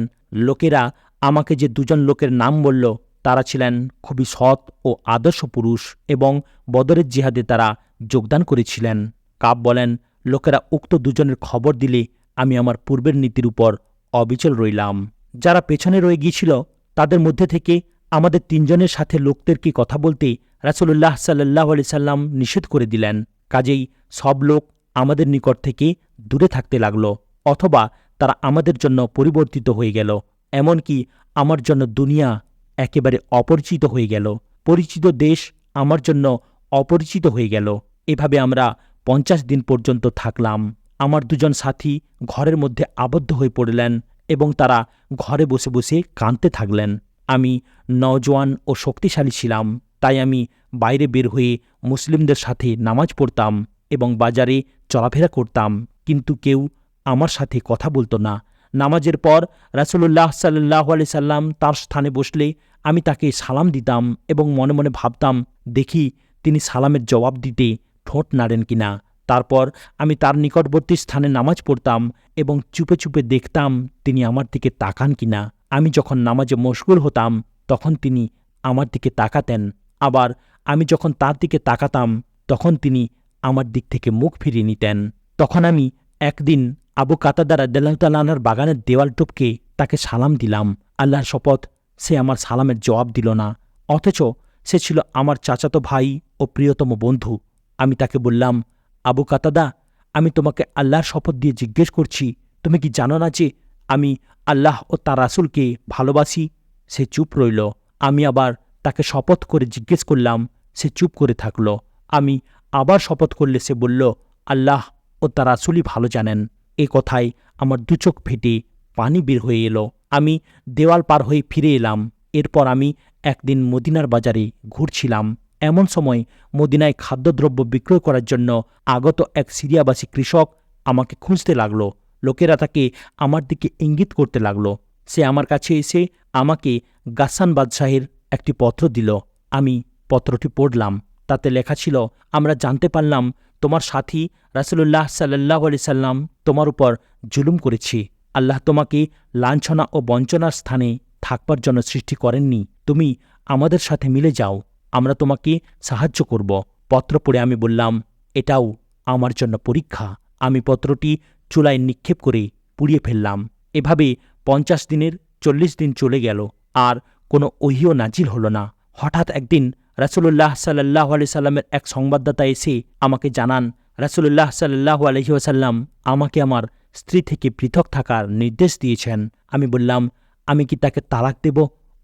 লোকেরা আমাকে যে দুজন লোকের নাম বলল তারা ছিলেন খুবই সৎ ও আদর্শ পুরুষ এবং বদরের জিহাদে তারা যোগদান করেছিলেন। কাব বলেন, লোকেরা উক্ত দুজনের খবর দিলে আমি আমার পূর্বের নীতির উপর অবিচল রইলাম। যারা পেছনে রয়ে গিয়েছিল তাদের মধ্যে থেকে আমাদের তিনজনের সাথে লোকদেরকে কথা বলতে রাসূলুল্লাহ সাল্লাল্লাহু আলাইহি সাল্লাম নিষেধ করে দিলেন। কাজেই সব লোক আমাদের নিকট থেকে দূরে থাকতে লাগল, অথবা তারা আমাদের জন্য পরিবর্তিত হয়ে গেল। এমনকি আমার জন্য দুনিয়া একেবারে অপরিচিত হয়ে গেল। পরিচিত দেশ আমার জন্য অপরিচিত হয়ে গেল। এভাবে আমরা 50 দিন পর্যন্ত থাকলাম। আমার দুজন সাথী ঘরের মধ্যে আবদ্ধ হয়ে পড়লেন এবং তারা ঘরে বসে বসে কাঁদতে থাকলেন। আমি নওজোয়ান ও শক্তিশালী ছিলাম, তাই আমি বাইরে বের হয়ে মুসলিমদের সাথে নামাজ পড়তাম এবং বাজারে চলাফেরা করতাম, কিন্তু কেউ আমার সাথে কথা বলতো না। নামাজের পর রাসূলুল্লাহ সাল্লাল্লাহু আলাইহি সাল্লাম তার স্থানে বসলে আমি তাকে সালাম দিতাম এবং মনে মনে ভাবতাম, দেখি তিনি সালামের জবাব দিতে ঠোঁট নাড়েন কিনা। তারপর আমি তার নিকটবর্তী স্থানে নামাজ পড়তাম এবং চুপে চুপে দেখতাম তিনি আমার দিকে তাকান কিনা। আমি যখন নামাজে মশগুল হতাম তখন তিনি আমার দিকে তাকাতেন, আবার আমি যখন তার দিকে তাকাতাম তখন তিনি আমার দিক থেকে মুখ ফিরিয়ে নিতেন। তখন আমি একদিন আবু কাতাদা রাদিয়াল্লাহু তাআলা আনহুর বাগানের দেওয়াল টপকে তাকে সালাম দিলাম। আল্লাহর শপথ, সে আমার সালামের জবাব দিল না, অথচ সে ছিল আমার চাচাতো ভাই ও প্রিয়তম বন্ধু। আমি তাকে বললাম, আবু কাতাদা, আমি তোমাকে আল্লাহর শপথ দিয়ে জিজ্ঞেস করছি, তুমি কি জানো না যে আমি আল্লাহ ও তার রাসূলকে ভালোবাসি? সে চুপ রইল। আমি আবার তাকে শপথ করে জিজ্ঞেস করলাম, সে চুপ করে থাকল। আমি আবার শপথ করলে সে বলল, আল্লাহ ও তার রাসূলই ভালো জানেন। এ কথায় আমার দু চোখ ফেটে পানি বের হয়ে এলো। আমি দেওয়াল পার হয়ে ফিরে এলাম। এরপর আমি একদিন মদিনার বাজারে ঘুরছিলাম। এমন সময় মদিনায় খাদ্যদ্রব্য বিক্রয় করার জন্য আগত এক সিরিয়াবাসী কৃষক আমাকে খুঁজতে লাগল। লোকেরা তাকে আমার দিকে ইঙ্গিত করতে লাগল। সে আমার কাছে এসে আমাকে গাসসান বাদশাহের একটি পত্র দিল। আমি পত্রটি পড়লাম। তাতে লেখা ছিল, আমরা জানতে পারলাম তোমার সাথী রাসূলুল্লাহ সাল্লাল্লাহু আলাইহি সাল্লাম তোমার উপর জুলুম করেছে। আল্লাহ তোমাকে লাঞ্ছনা ও বঞ্চনার স্থানে থাকবার জন্য সৃষ্টি করেননি। তুমি আমাদের সাথে মিলে যাও, আমরা তোমাকে সাহায্য করব। পত্র পড়ে আমি বললাম, এটাও আমার জন্য পরীক্ষা। আমি পত্রটি চুলায় নিক্ষেপ করে পুড়িয়ে ফেললাম। এভাবে 50 দিনের 40 দিন চলে গেল, আর কোনো ওহীও নাজিল হল না। হঠাৎ একদিন রাসূলুল্লাহ সাল্লাল্লাহু আলাইহি সাল্লামের এক সংবাদদাতা এসে আমাকে জানান, রাসূলুল্লাহ সাল্লাল্লাহু আলাইহি ওয়াসাল্লাম আমাকে আমার স্ত্রী থেকে পৃথক থাকার নির্দেশ দিয়েছেন। আমি বললাম, আমি কি তাকে তালাক দেব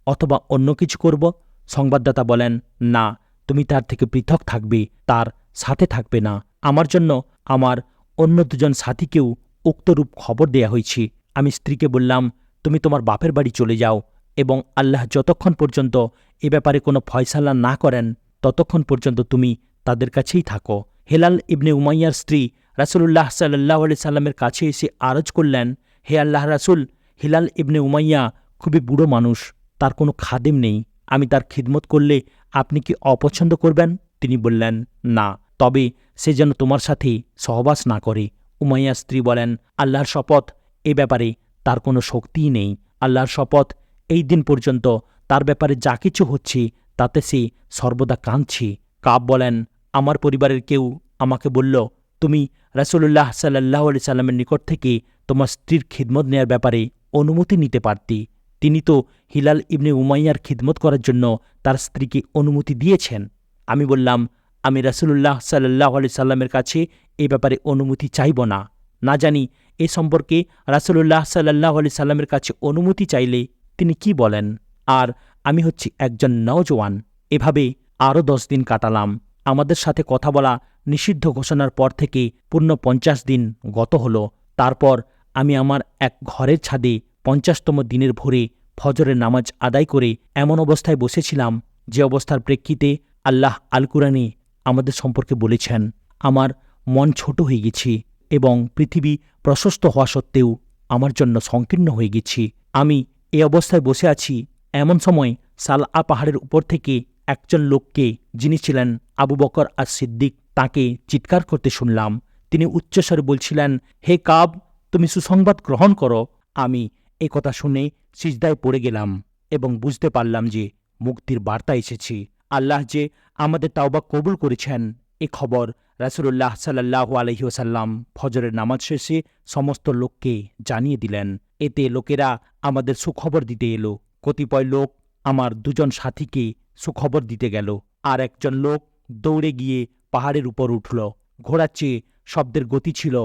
অথবা অন্য কিছু করব? সংবাদদাতা বলেন, না, তুমি তার থেকে পৃথক থাকবে, তার সাথে থাকবে না। আমার জন্য আমার অন্য দুজন সাথীকেও উক্তরূপ খবর দেয়া হয়েছে। আমি স্ত্রীকে বললাম, তুমি তোমার বাপের বাড়ি চলে যাও এবং আল্লাহ যতক্ষণ পর্যন্ত এ ব্যাপারে কোনো ফয়সালা না করেন ততক্ষণ পর্যন্ত তুমি তাদের কাছেই থাকো। হিলাল ইবনে উমাইয়ার স্ত্রী রাসূলুল্লাহ সাল্লাল্লাহু আলাইহি সাল্লামের কাছে এসে আরজ করলেন, হে আল্লাহর রাসূল, হিলাল ইবনে উমাইয়া খুবই বুড়ো মানুষ, তার কোনো খাদেম নেই। আমি তার খিদমত করলে আপনি কি অপছন্দ করবেন? তিনি বললেন, না, তবে সে যেন তোমার সাথে সহবাস না করে। উমাইয়ার স্ত্রী বলেন, আল্লাহর শপথ, এ ব্যাপারে তার কোনো শক্তিই নেই। আল্লাহর শপথ, এই দিন পর্যন্ত তার ব্যাপারে যা কিছু হচ্ছে তাতে সে সর্বদা কাঁদছে। কাব বলেন, আমার পরিবারের কেউ আমাকে বলল, তুমি রাসূলুল্লাহ সাল্লাল্লাহু আলাইহি সাল্লামের নিকট থেকে তোমার স্ত্রীর খিদমত নেয়ার ব্যাপারে অনুমতি নিতে পারতি। তিনি তো হিলাল ইবনে উমাইয়ার খিদমত করার জন্য তার স্ত্রীকে অনুমতি দিয়েছেন। আমি বললাম, আমি রাসূলুল্লাহ সাল্লাল্লাহু আলাইহি সাল্লামের কাছে এ ব্যাপারে অনুমতি চাইব না। না জানি এ সম্পর্কে রাসূলুল্লাহ সাল্লাল্লাহু আলাইহি সাল্লামের কাছে অনুমতি চাইলে তিনি কি বলেন। আর আমি হচ্ছি একজন নওজোয়ান। এভাবে আরও 10 দিন কাটালাম। আমাদের সাথে কথা বলা নিষিদ্ধ ঘোষণার পর থেকে পূর্ণ 50 দিন গত হল। তারপর আমি আমার এক ঘরের ছাদে 50তম দিনের ভোরে ফজরের নামাজ আদায় করে এমন অবস্থায় বসেছিলাম যে অবস্থার প্রেক্ষিতে আল্লাহ আল কুরআনে আমাদের সম্পর্কে বলেছেন, আমার মন ছোট হয়ে গেছি এবং পৃথিবী প্রশস্ত হওয়া সত্ত্বেও আমার জন্য সংকীর্ণ হয়ে গেছি। আমি এ অবস্থায় বসে আছি। এমন সময় সালআ পাহাড়ের উপর থেকে একজন লোককে, যিনি ছিলেন আবু বকর আস সিদ্দিক, তাকে চিৎকার করতে শুনলাম। তিনি উচ্চস্বরে বলছিলেন, হে কাব, তুমি সুসংবাদ গ্রহণ করো। আমি এ কথা শুনে সিজদায় পড়ে গেলাম এবং বুঝতে পারলাম যে মুক্তির বার্তা এসেছে। আল্লাহ যে আমাদের তাওবা কবুল করেছেন এ খবর রাসূলুল্লাহ সাল্লাল্লাহু আলাইহি ওয়াসাল্লাম ফজরের নামাজ শেষে সমস্ত লোককে জানিয়ে দিলেন। এতে লোকেরা আমাদের সুখবর দিতে এলো। কতিপয় লোক আমার 2 জন সাথীকে সুখবর দিতে গেল। আর একজন লোক দৌড়ে গিয়ে পাহাড়ের উপর উঠল। ঘোড়ার চেয়ে শব্দের গতি ছিল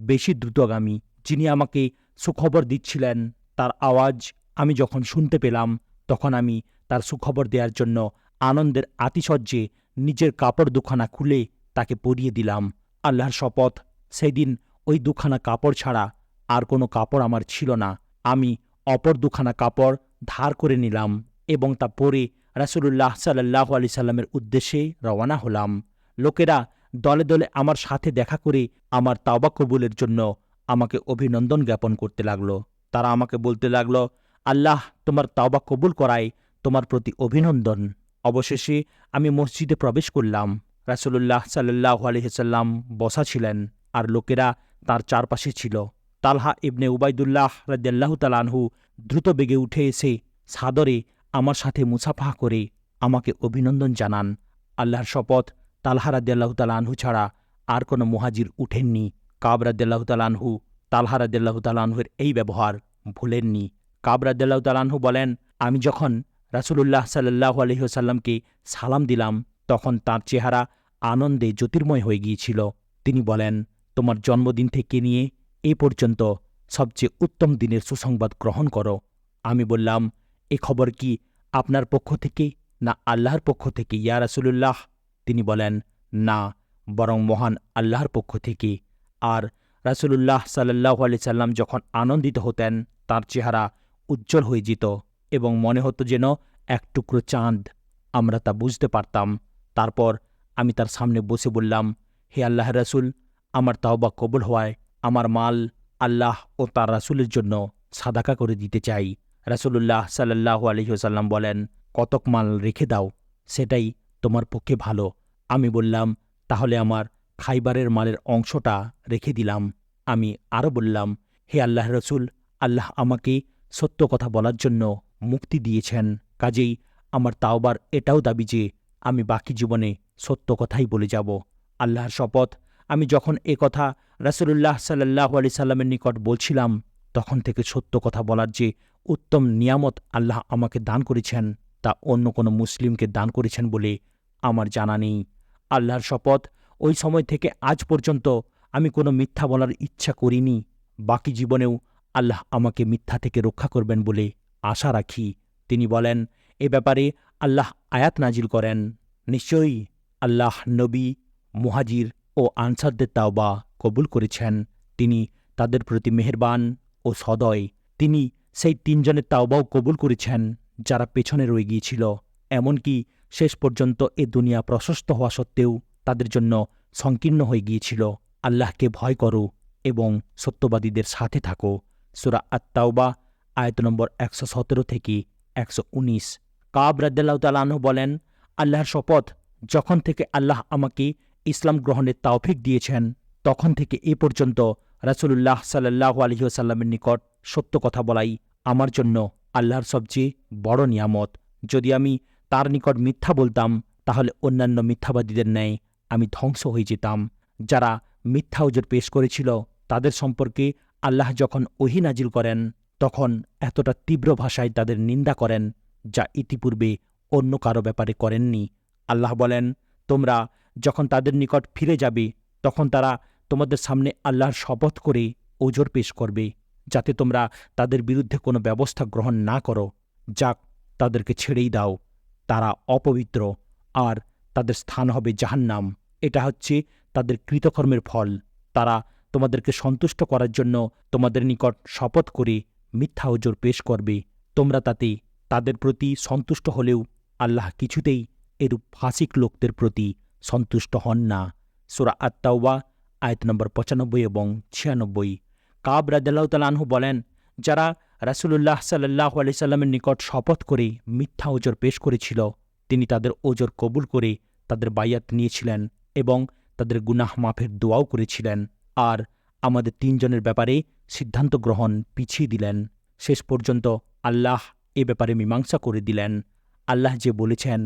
বেশি দ্রুতগামী। যিনি আমাকে সুখবর দিচ্ছিলেন তার আওয়াজ আমি যখন শুনতে পেলাম, তখন আমি তার সুখবর দেওয়ার জন্য আনন্দের আতিশয্যে নিজের কাপড় দুখানা খুলে তাকে পরিয়ে দিলাম। আল্লাহর শপথ, সেদিন ওই দুখানা কাপড় ছাড়া আর কোনো কাপড় আমার ছিল না। আমি অপর দুখানা কাপড় ধার করে নিলাম এবং তা পরে রাসূলুল্লাহ সাল্লাল্লাহু আলাইহি সাল্লামের উদ্দেশ্যে রওনা হলাম। লোকেরা দলে দলে আমার সাথে দেখা করে আমার তাওবা কবুলের জন্য আমাকে অভিনন্দন জ্ঞাপন করতে লাগল। তারা আমাকে বলতে লাগল, আল্লাহ তোমার তাওবা কবুল করায় তোমার প্রতি অভিনন্দন। অবশেষে আমি মসজিদে প্রবেশ করলাম। রাসূলুল্লাহ সাল্লাল্লাহু আলাইহি সাল্লাম বসা ছিলেন আর লোকেরা তার চারপাশে ছিল। তালহা ইবনে উবাইদুল্লাহ রাদিয়াল্লাহু তাআলা আনহু দ্রুত বেগে উঠে এসে সাদরে আমার সাথে মুসাফাহা করে আমাকে অভিনন্দন জানান। আল্লাহর শপথ, তালহা রাদিয়াল্লাহু তাআলা আনহু ছাড়া আর কোনো মুহাজির উঠেননি। কাব রাদিয়াল্লাহু তাআলা আনহু তালহা রাদিয়াল্লাহু তাআলা আনহুর এই ব্যবহার ভুলেননি। কাব রাদিয়াল্লাহু তাআলা আনহু বলেন, আমি যখন রাসূলুল্লাহ সাল্লাল্লাহু আলাইহি ওয়াসাল্লামকে সালাম দিলাম, তখন তার চেহারা আনন্দে জ্যোতির্ময় হয়ে গিয়েছিল। তিনি বলেন, তোমার জন্মদিন থেকে নিয়ে এ পর্যন্ত সবচেয়ে উত্তম দিনের সুসংবাদ গ্রহণ করো। আমি বললাম, এ খবর কি আপনার পক্ষ থেকে না আল্লাহর পক্ষ থেকে ইয়া রাসূলুল্লাহ? তিনি বলেন, না, বরং মহান আল্লাহর পক্ষ থেকে। আর রাসূলুল্লাহ সাল্লাল্লাহু আলাইহি সাল্লাম যখন আনন্দিত হতেন, তার চেহারা উজ্জ্বল হয়ে যেত এবং মনে হতো যেন এক টুকরো চাঁদ। আমরা তা বুঝতে পারতাম। তারপর আমি তার সামনে বসে বললাম, হে আল্লাহর রাসূল, আমার তাওবা কবুল হওয়ায় আমার মাল আল্লাহ ও তার রাসূলের জন্য সাদাকা করে দিতে চাই। রাসূলুল্লাহ সাল্লাল্লাহু আলাইহি ওয়াসাল্লাম বলেন, কতক মাল রেখে দাও, সেটাই তোমার পক্ষে ভালো। আমি বললাম, তাহলে আমার খাইবারের মালের অংশটা রেখে দিলাম। আমি আরও বললাম, হে আল্লাহর রাসূল, আল্লাহ আমাকে সত্য কথা বলার জন্য মুক্তি দিয়েছেন। কাজেই আমার তাওবার এটাও দাবি যে আমি বাকি জীবনে সত্য কথাই বলে যাব। আল্লাহর শপথ, আমি যখন এ কথা রাসূলুল্লাহ সাল্লাল্লাহু আলাইহি সাল্লামের নিকট বলছিলাম, তখন থেকে সত্য কথা বলার যে উত্তম নিয়ামত আল্লাহ আমাকে দান করেছেন, তা অন্য কোনো মুসলিমকে দান করেছেন বলে আমার জানা নেই। আল্লাহর শপথ, ওই সময় থেকে আজ পর্যন্ত আমি কোনো মিথ্যা বলার ইচ্ছা করিনি। বাকি জীবনেও আল্লাহ আমাকে মিথ্যা থেকে রক্ষা করবেন বলে আশা রাখি। তিনি বলেন, এ ব্যাপারে আল্লাহ আয়াত নাজিল করেন, নিশ্চয়ই আল্লাহ নবী, মুহাজির ও আনসারদের তাওবা কবুল করেছেন। তিনি তাদের প্রতি মেহেরবান ও সদয়। তিনি সেই 3 জনের তাওবাও কবুল করেছেন যারা পেছনে রয়ে গিয়েছিল, এমনকি শেষ পর্যন্ত এ দুনিয়া প্রশস্ত হওয়া সত্ত্বেও তাদের জন্য সংকীর্ণ হয়ে গিয়েছিল। আল্লাহকে ভয় করো এবং সত্যবাদীদের সাথে থাকো। সূরা আত-তাওবা আয়াত নম্বর 117 থেকে 119। কাব রাদিয়াল্লাহু তাআলা আনহু বলেন, আল্লাহর শপথ, যখন থেকে আল্লাহ আমাকে ইসলাম গ্রহণের তাওফিক দিয়েছেন, তখন থেকে এ পর্যন্ত রাসূলুল্লাহ সাল্লাল্লাহু আলাইহি ওয়াসাল্লামের নিকট সত্য কথা বলাই আমার জন্য আল্লাহর সবচেয়ে বড় নিয়ামত। যদি আমি তার নিকট মিথ্যা বলতাম, তাহলে অন্যান্য মিথ্যাবাদীদের ন্যায় আমি ধ্বংস হয়ে যেতাম। যারা মিথ্যা ওজর পেশ করেছিল, তাদের সম্পর্কে আল্লাহ যখন ওহী নাজিল করেন, তখন এতটা তীব্র ভাষায় তাদের নিন্দা করেন, যা ইতিপূর্বে অন্য কারো ব্যাপারে করেননি। আল্লাহ বলেন, তোমরা যখন তাদের নিকট ফিরে যাবে তখন তারা তোমাদের সামনে আল্লাহর শপথ করে ওজর পেশ করবে, যাতে তোমরা তাদের বিরুদ্ধে কোনো ব্যবস্থা গ্রহণ না করো। যাক, তাদেরকে ছেড়েই দাও, তারা অপবিত্র, আর তাদের স্থান হবে জাহান্নাম। এটা হচ্ছে তাদের কৃতকর্মের ফল। তারা তোমাদেরকে সন্তুষ্ট করার জন্য তোমাদের নিকট শপথ করে মিথ্যা ওজর পেশ করবে। তোমরা তাতে তাদের প্রতি সন্তুষ্ট হলেও আল্লাহ কিছুতেই এরূপ ফাসিক লোকদের প্রতি সন্তুষ্ট হন না। সূরা আত-তাওবা আয়াত নম্বর 95 এবং 96। কাব রাদিয়াল্লাহু তাআলা আনহু বলেন, যারা রাসূলুল্লাহ সাল্লাল্লাহু আলাইহি সাল্লামের নিকট শপথ করে মিথ্যা ওজর পেশ করেছিল, তিনি তাদের ওজর কবুল করে তাদের বাইয়াত নিয়েছিলেন এবং তাদের গুনাহ মাফের দোয়াও করেছিলেন, আর আমাদের তিনজনের ব্যাপারে সিদ্ধান্ত গ্রহণ পিছিয়ে দিলেন। শেষ পর্যন্ত আল্লাহ এ ব্যাপারে মীমাংসা করে দিলেন। আল্লাহ যে বলেছেন,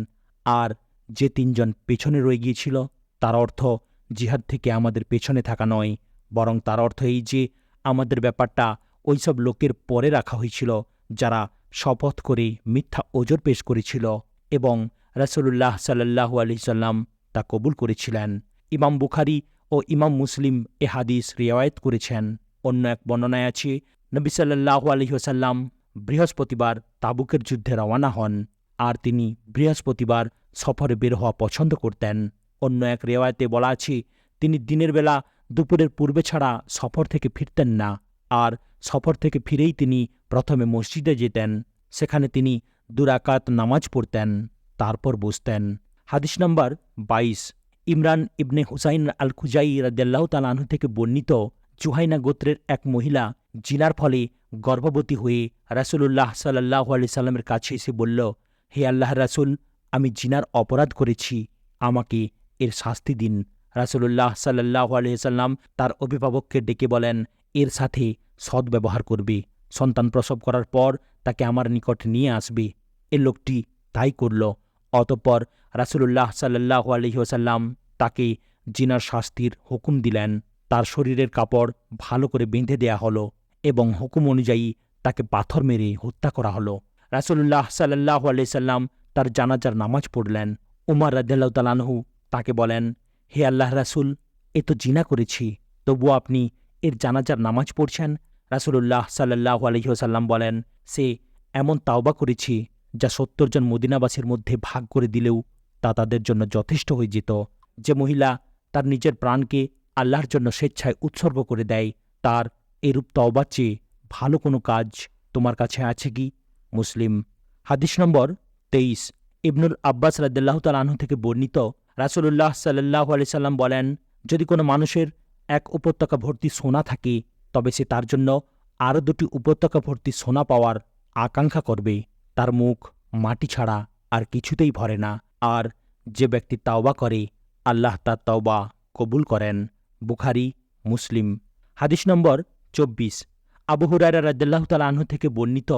আর যে তিনজন পেছনে রয়ে গিয়েছিল, তার অর্থ জিহাদ থেকে আমাদের পেছনে থাকা নয়, বরং তার অর্থ এই যে আমাদের ব্যাপারটা ওইসব লোকের পরে রাখা হয়েছিল যারা শপথ করে মিথ্যা ওজর পেশ করেছিল এবং রাসূলুল্লাহ সাল্লাল্লাহু আলাইহি সাল্লাম তা কবুল করেছিলেন। ইমাম বুখারী ও ইমাম মুসলিম এ হাদিস রিওয়ায়াত করেছেন। অন্য এক বর্ণনায় আছে, নবী সাল্লাল্লাহু আলাইহি ওয়াসাল্লাম বৃহস্পতিবার তাবুকের যুদ্ধে রওয়ানা হন, আর তিনি বৃহস্পতিবার সফরে বের হওয়া পছন্দ করতেন। অন্য এক রিওয়ায়াতে বলা আছে, তিনি দিনের বেলা দুপুরের পূর্বে ছাড়া সফর থেকে ফিরতেন না, আর সফর থেকে ফিরেই তিনি প্রথমে মসজিদে যেতেন। সেখানে তিনি 2 রাকাত নামাজ পড়তেন, তারপর বসতেন। হাদিস নম্বর 22। ইমরান ইবনে হুসাইন আল খুজাই রাদিয়াল্লাহু তাআলা আনহু থেকে বর্ণিত, জুহাইনা গোত্রের এক মহিলা জিনার ফলে গর্ভবতী হয়ে রাসূলুল্লাহ সাল্লাল্লাহু আলাইহি সাল্লামের কাছে এসে বলল, হে আল্লাহর রাসূল, আমি জিনার অপরাধ করেছি, আমাকে এর শাস্তি দিন। রাসূলুল্লাহ সাল্লাল্লাহু আলাইহি সাল্লাম তার অভিভাবককে ডেকে বলেন, এর সাথে সদ্ব্যবহার করবে, সন্তান প্রসব করার পর তাকে আমার নিকট নিয়ে আসবে। এ লোকটি তাই করল। অতঃপর রাসূলুল্লাহ সাল্লাল্লাহু আলাইহি ওয়াসাল্লাম তাকে জিনার শাস্তির হুকুম দিলেন। তার শরীরের কাপড় ভালো করে বেঁধে দেয়া হলো এবং হুকুম অনুযায়ী তাকে পাথর মেরে হত্যা করা হলো। রাসূলুল্লাহ সাল্লাল্লাহু আলাইহি সাল্লাম তার জানাজার নামাজ পড়লেন। উমর রাদিয়াল্লাহু তাআলা আনহু তাকে বলেন, হে আল্লাহর রাসূল, এ তো জিনা করেছি, তবুও আপনি এর জানাজার নামাজ পড়ছেন? রাসূলুল্লাহ সাল্লাল্লাহু আলাইহি ওয়াসাল্লাম বলেন, সে এমন তাওবা করেছি যা 70 জন মদিনাবাসীর মধ্যে ভাগ করে দিলেও তা তাদের জন্য যথেষ্ট হয়ে যেত। যে মহিলা তার নিজের প্রাণকে আল্লাহর জন্য স্বেচ্ছায় উৎসর্গ করে দেয়, তার এরূপ তওবার চেয়ে ভালো কোনো কাজ তোমার কাছে আছে কি? মুসলিম। হাদিস নম্বর 23। ইবনুল আব্বাস রাদিয়াল্লাহু তাআলা আনহু থেকে বর্ণিত, রাসূলুল্লাহ সাল্লাল্লাহু আলাইহি সাল্লাম বলেন, যদি কোনো মানুষের এক উপত্যকা ভর্তি সোনা থাকে, তবে সে তার জন্য আরও 2টি উপত্যকা ভর্তি সোনা পাওয়ার আকাঙ্ক্ষা করবে। তার মুখ মাটি ছাড়া আর কিছুতেই ভরে না। আর যে ব্যক্তি তাওবা করে, আল্লাহ তার তাওবা কবুল করেন। বুখারী, মুসলিম। হাদিস নম্বর 24। আবু হুরায়রা রাদিয়াল্লাহু তাআলা আনহু থেকে বর্ণিত,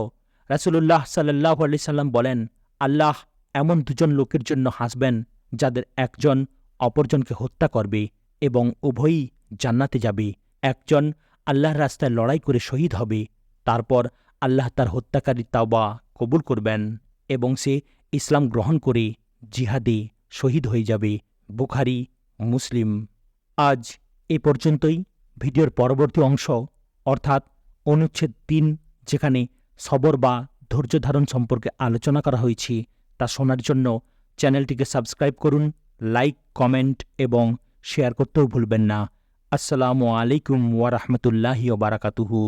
রাসূলুল্লাহ সাল্লাল্লাহু আলাইহি সাল্লাম বলেন, আল্লাহ এমন 2 জন লোকের জন্য হাসবেন যাদের একজন অপরজনকে হত্যা করবে এবং উভয়ই জান্নাতে যাবে। একজন আল্লাহর রাস্তায় লড়াই করে শহীদ হবে, তারপর আল্লাহ তার হত্যাকারী তাওবা কবুল করবেন এবং সে ইসলাম গ্রহণ করে জিহাদে শহীদ হয়ে যাবে। বুখারী, মুসলিম। আজ এ পর্যন্তই। ভিডিওর পরবর্তী অংশ অর্থাৎ অনুচ্ছেদ 3, যেখানে সবর বা ধৈর্য ধারণ সম্পর্কে আলোচনা করা হয়েছে, তা শোনার জন্য চ্যানেলটিকে সাবস্ক্রাইব করুন, লাইক, কমেন্ট এবং শেয়ার করতেও ভুলবেন না। আসসালামু আলাইকুম ওয়া রাহমাতুল্লাহি ওয়া বারাকাতুহু।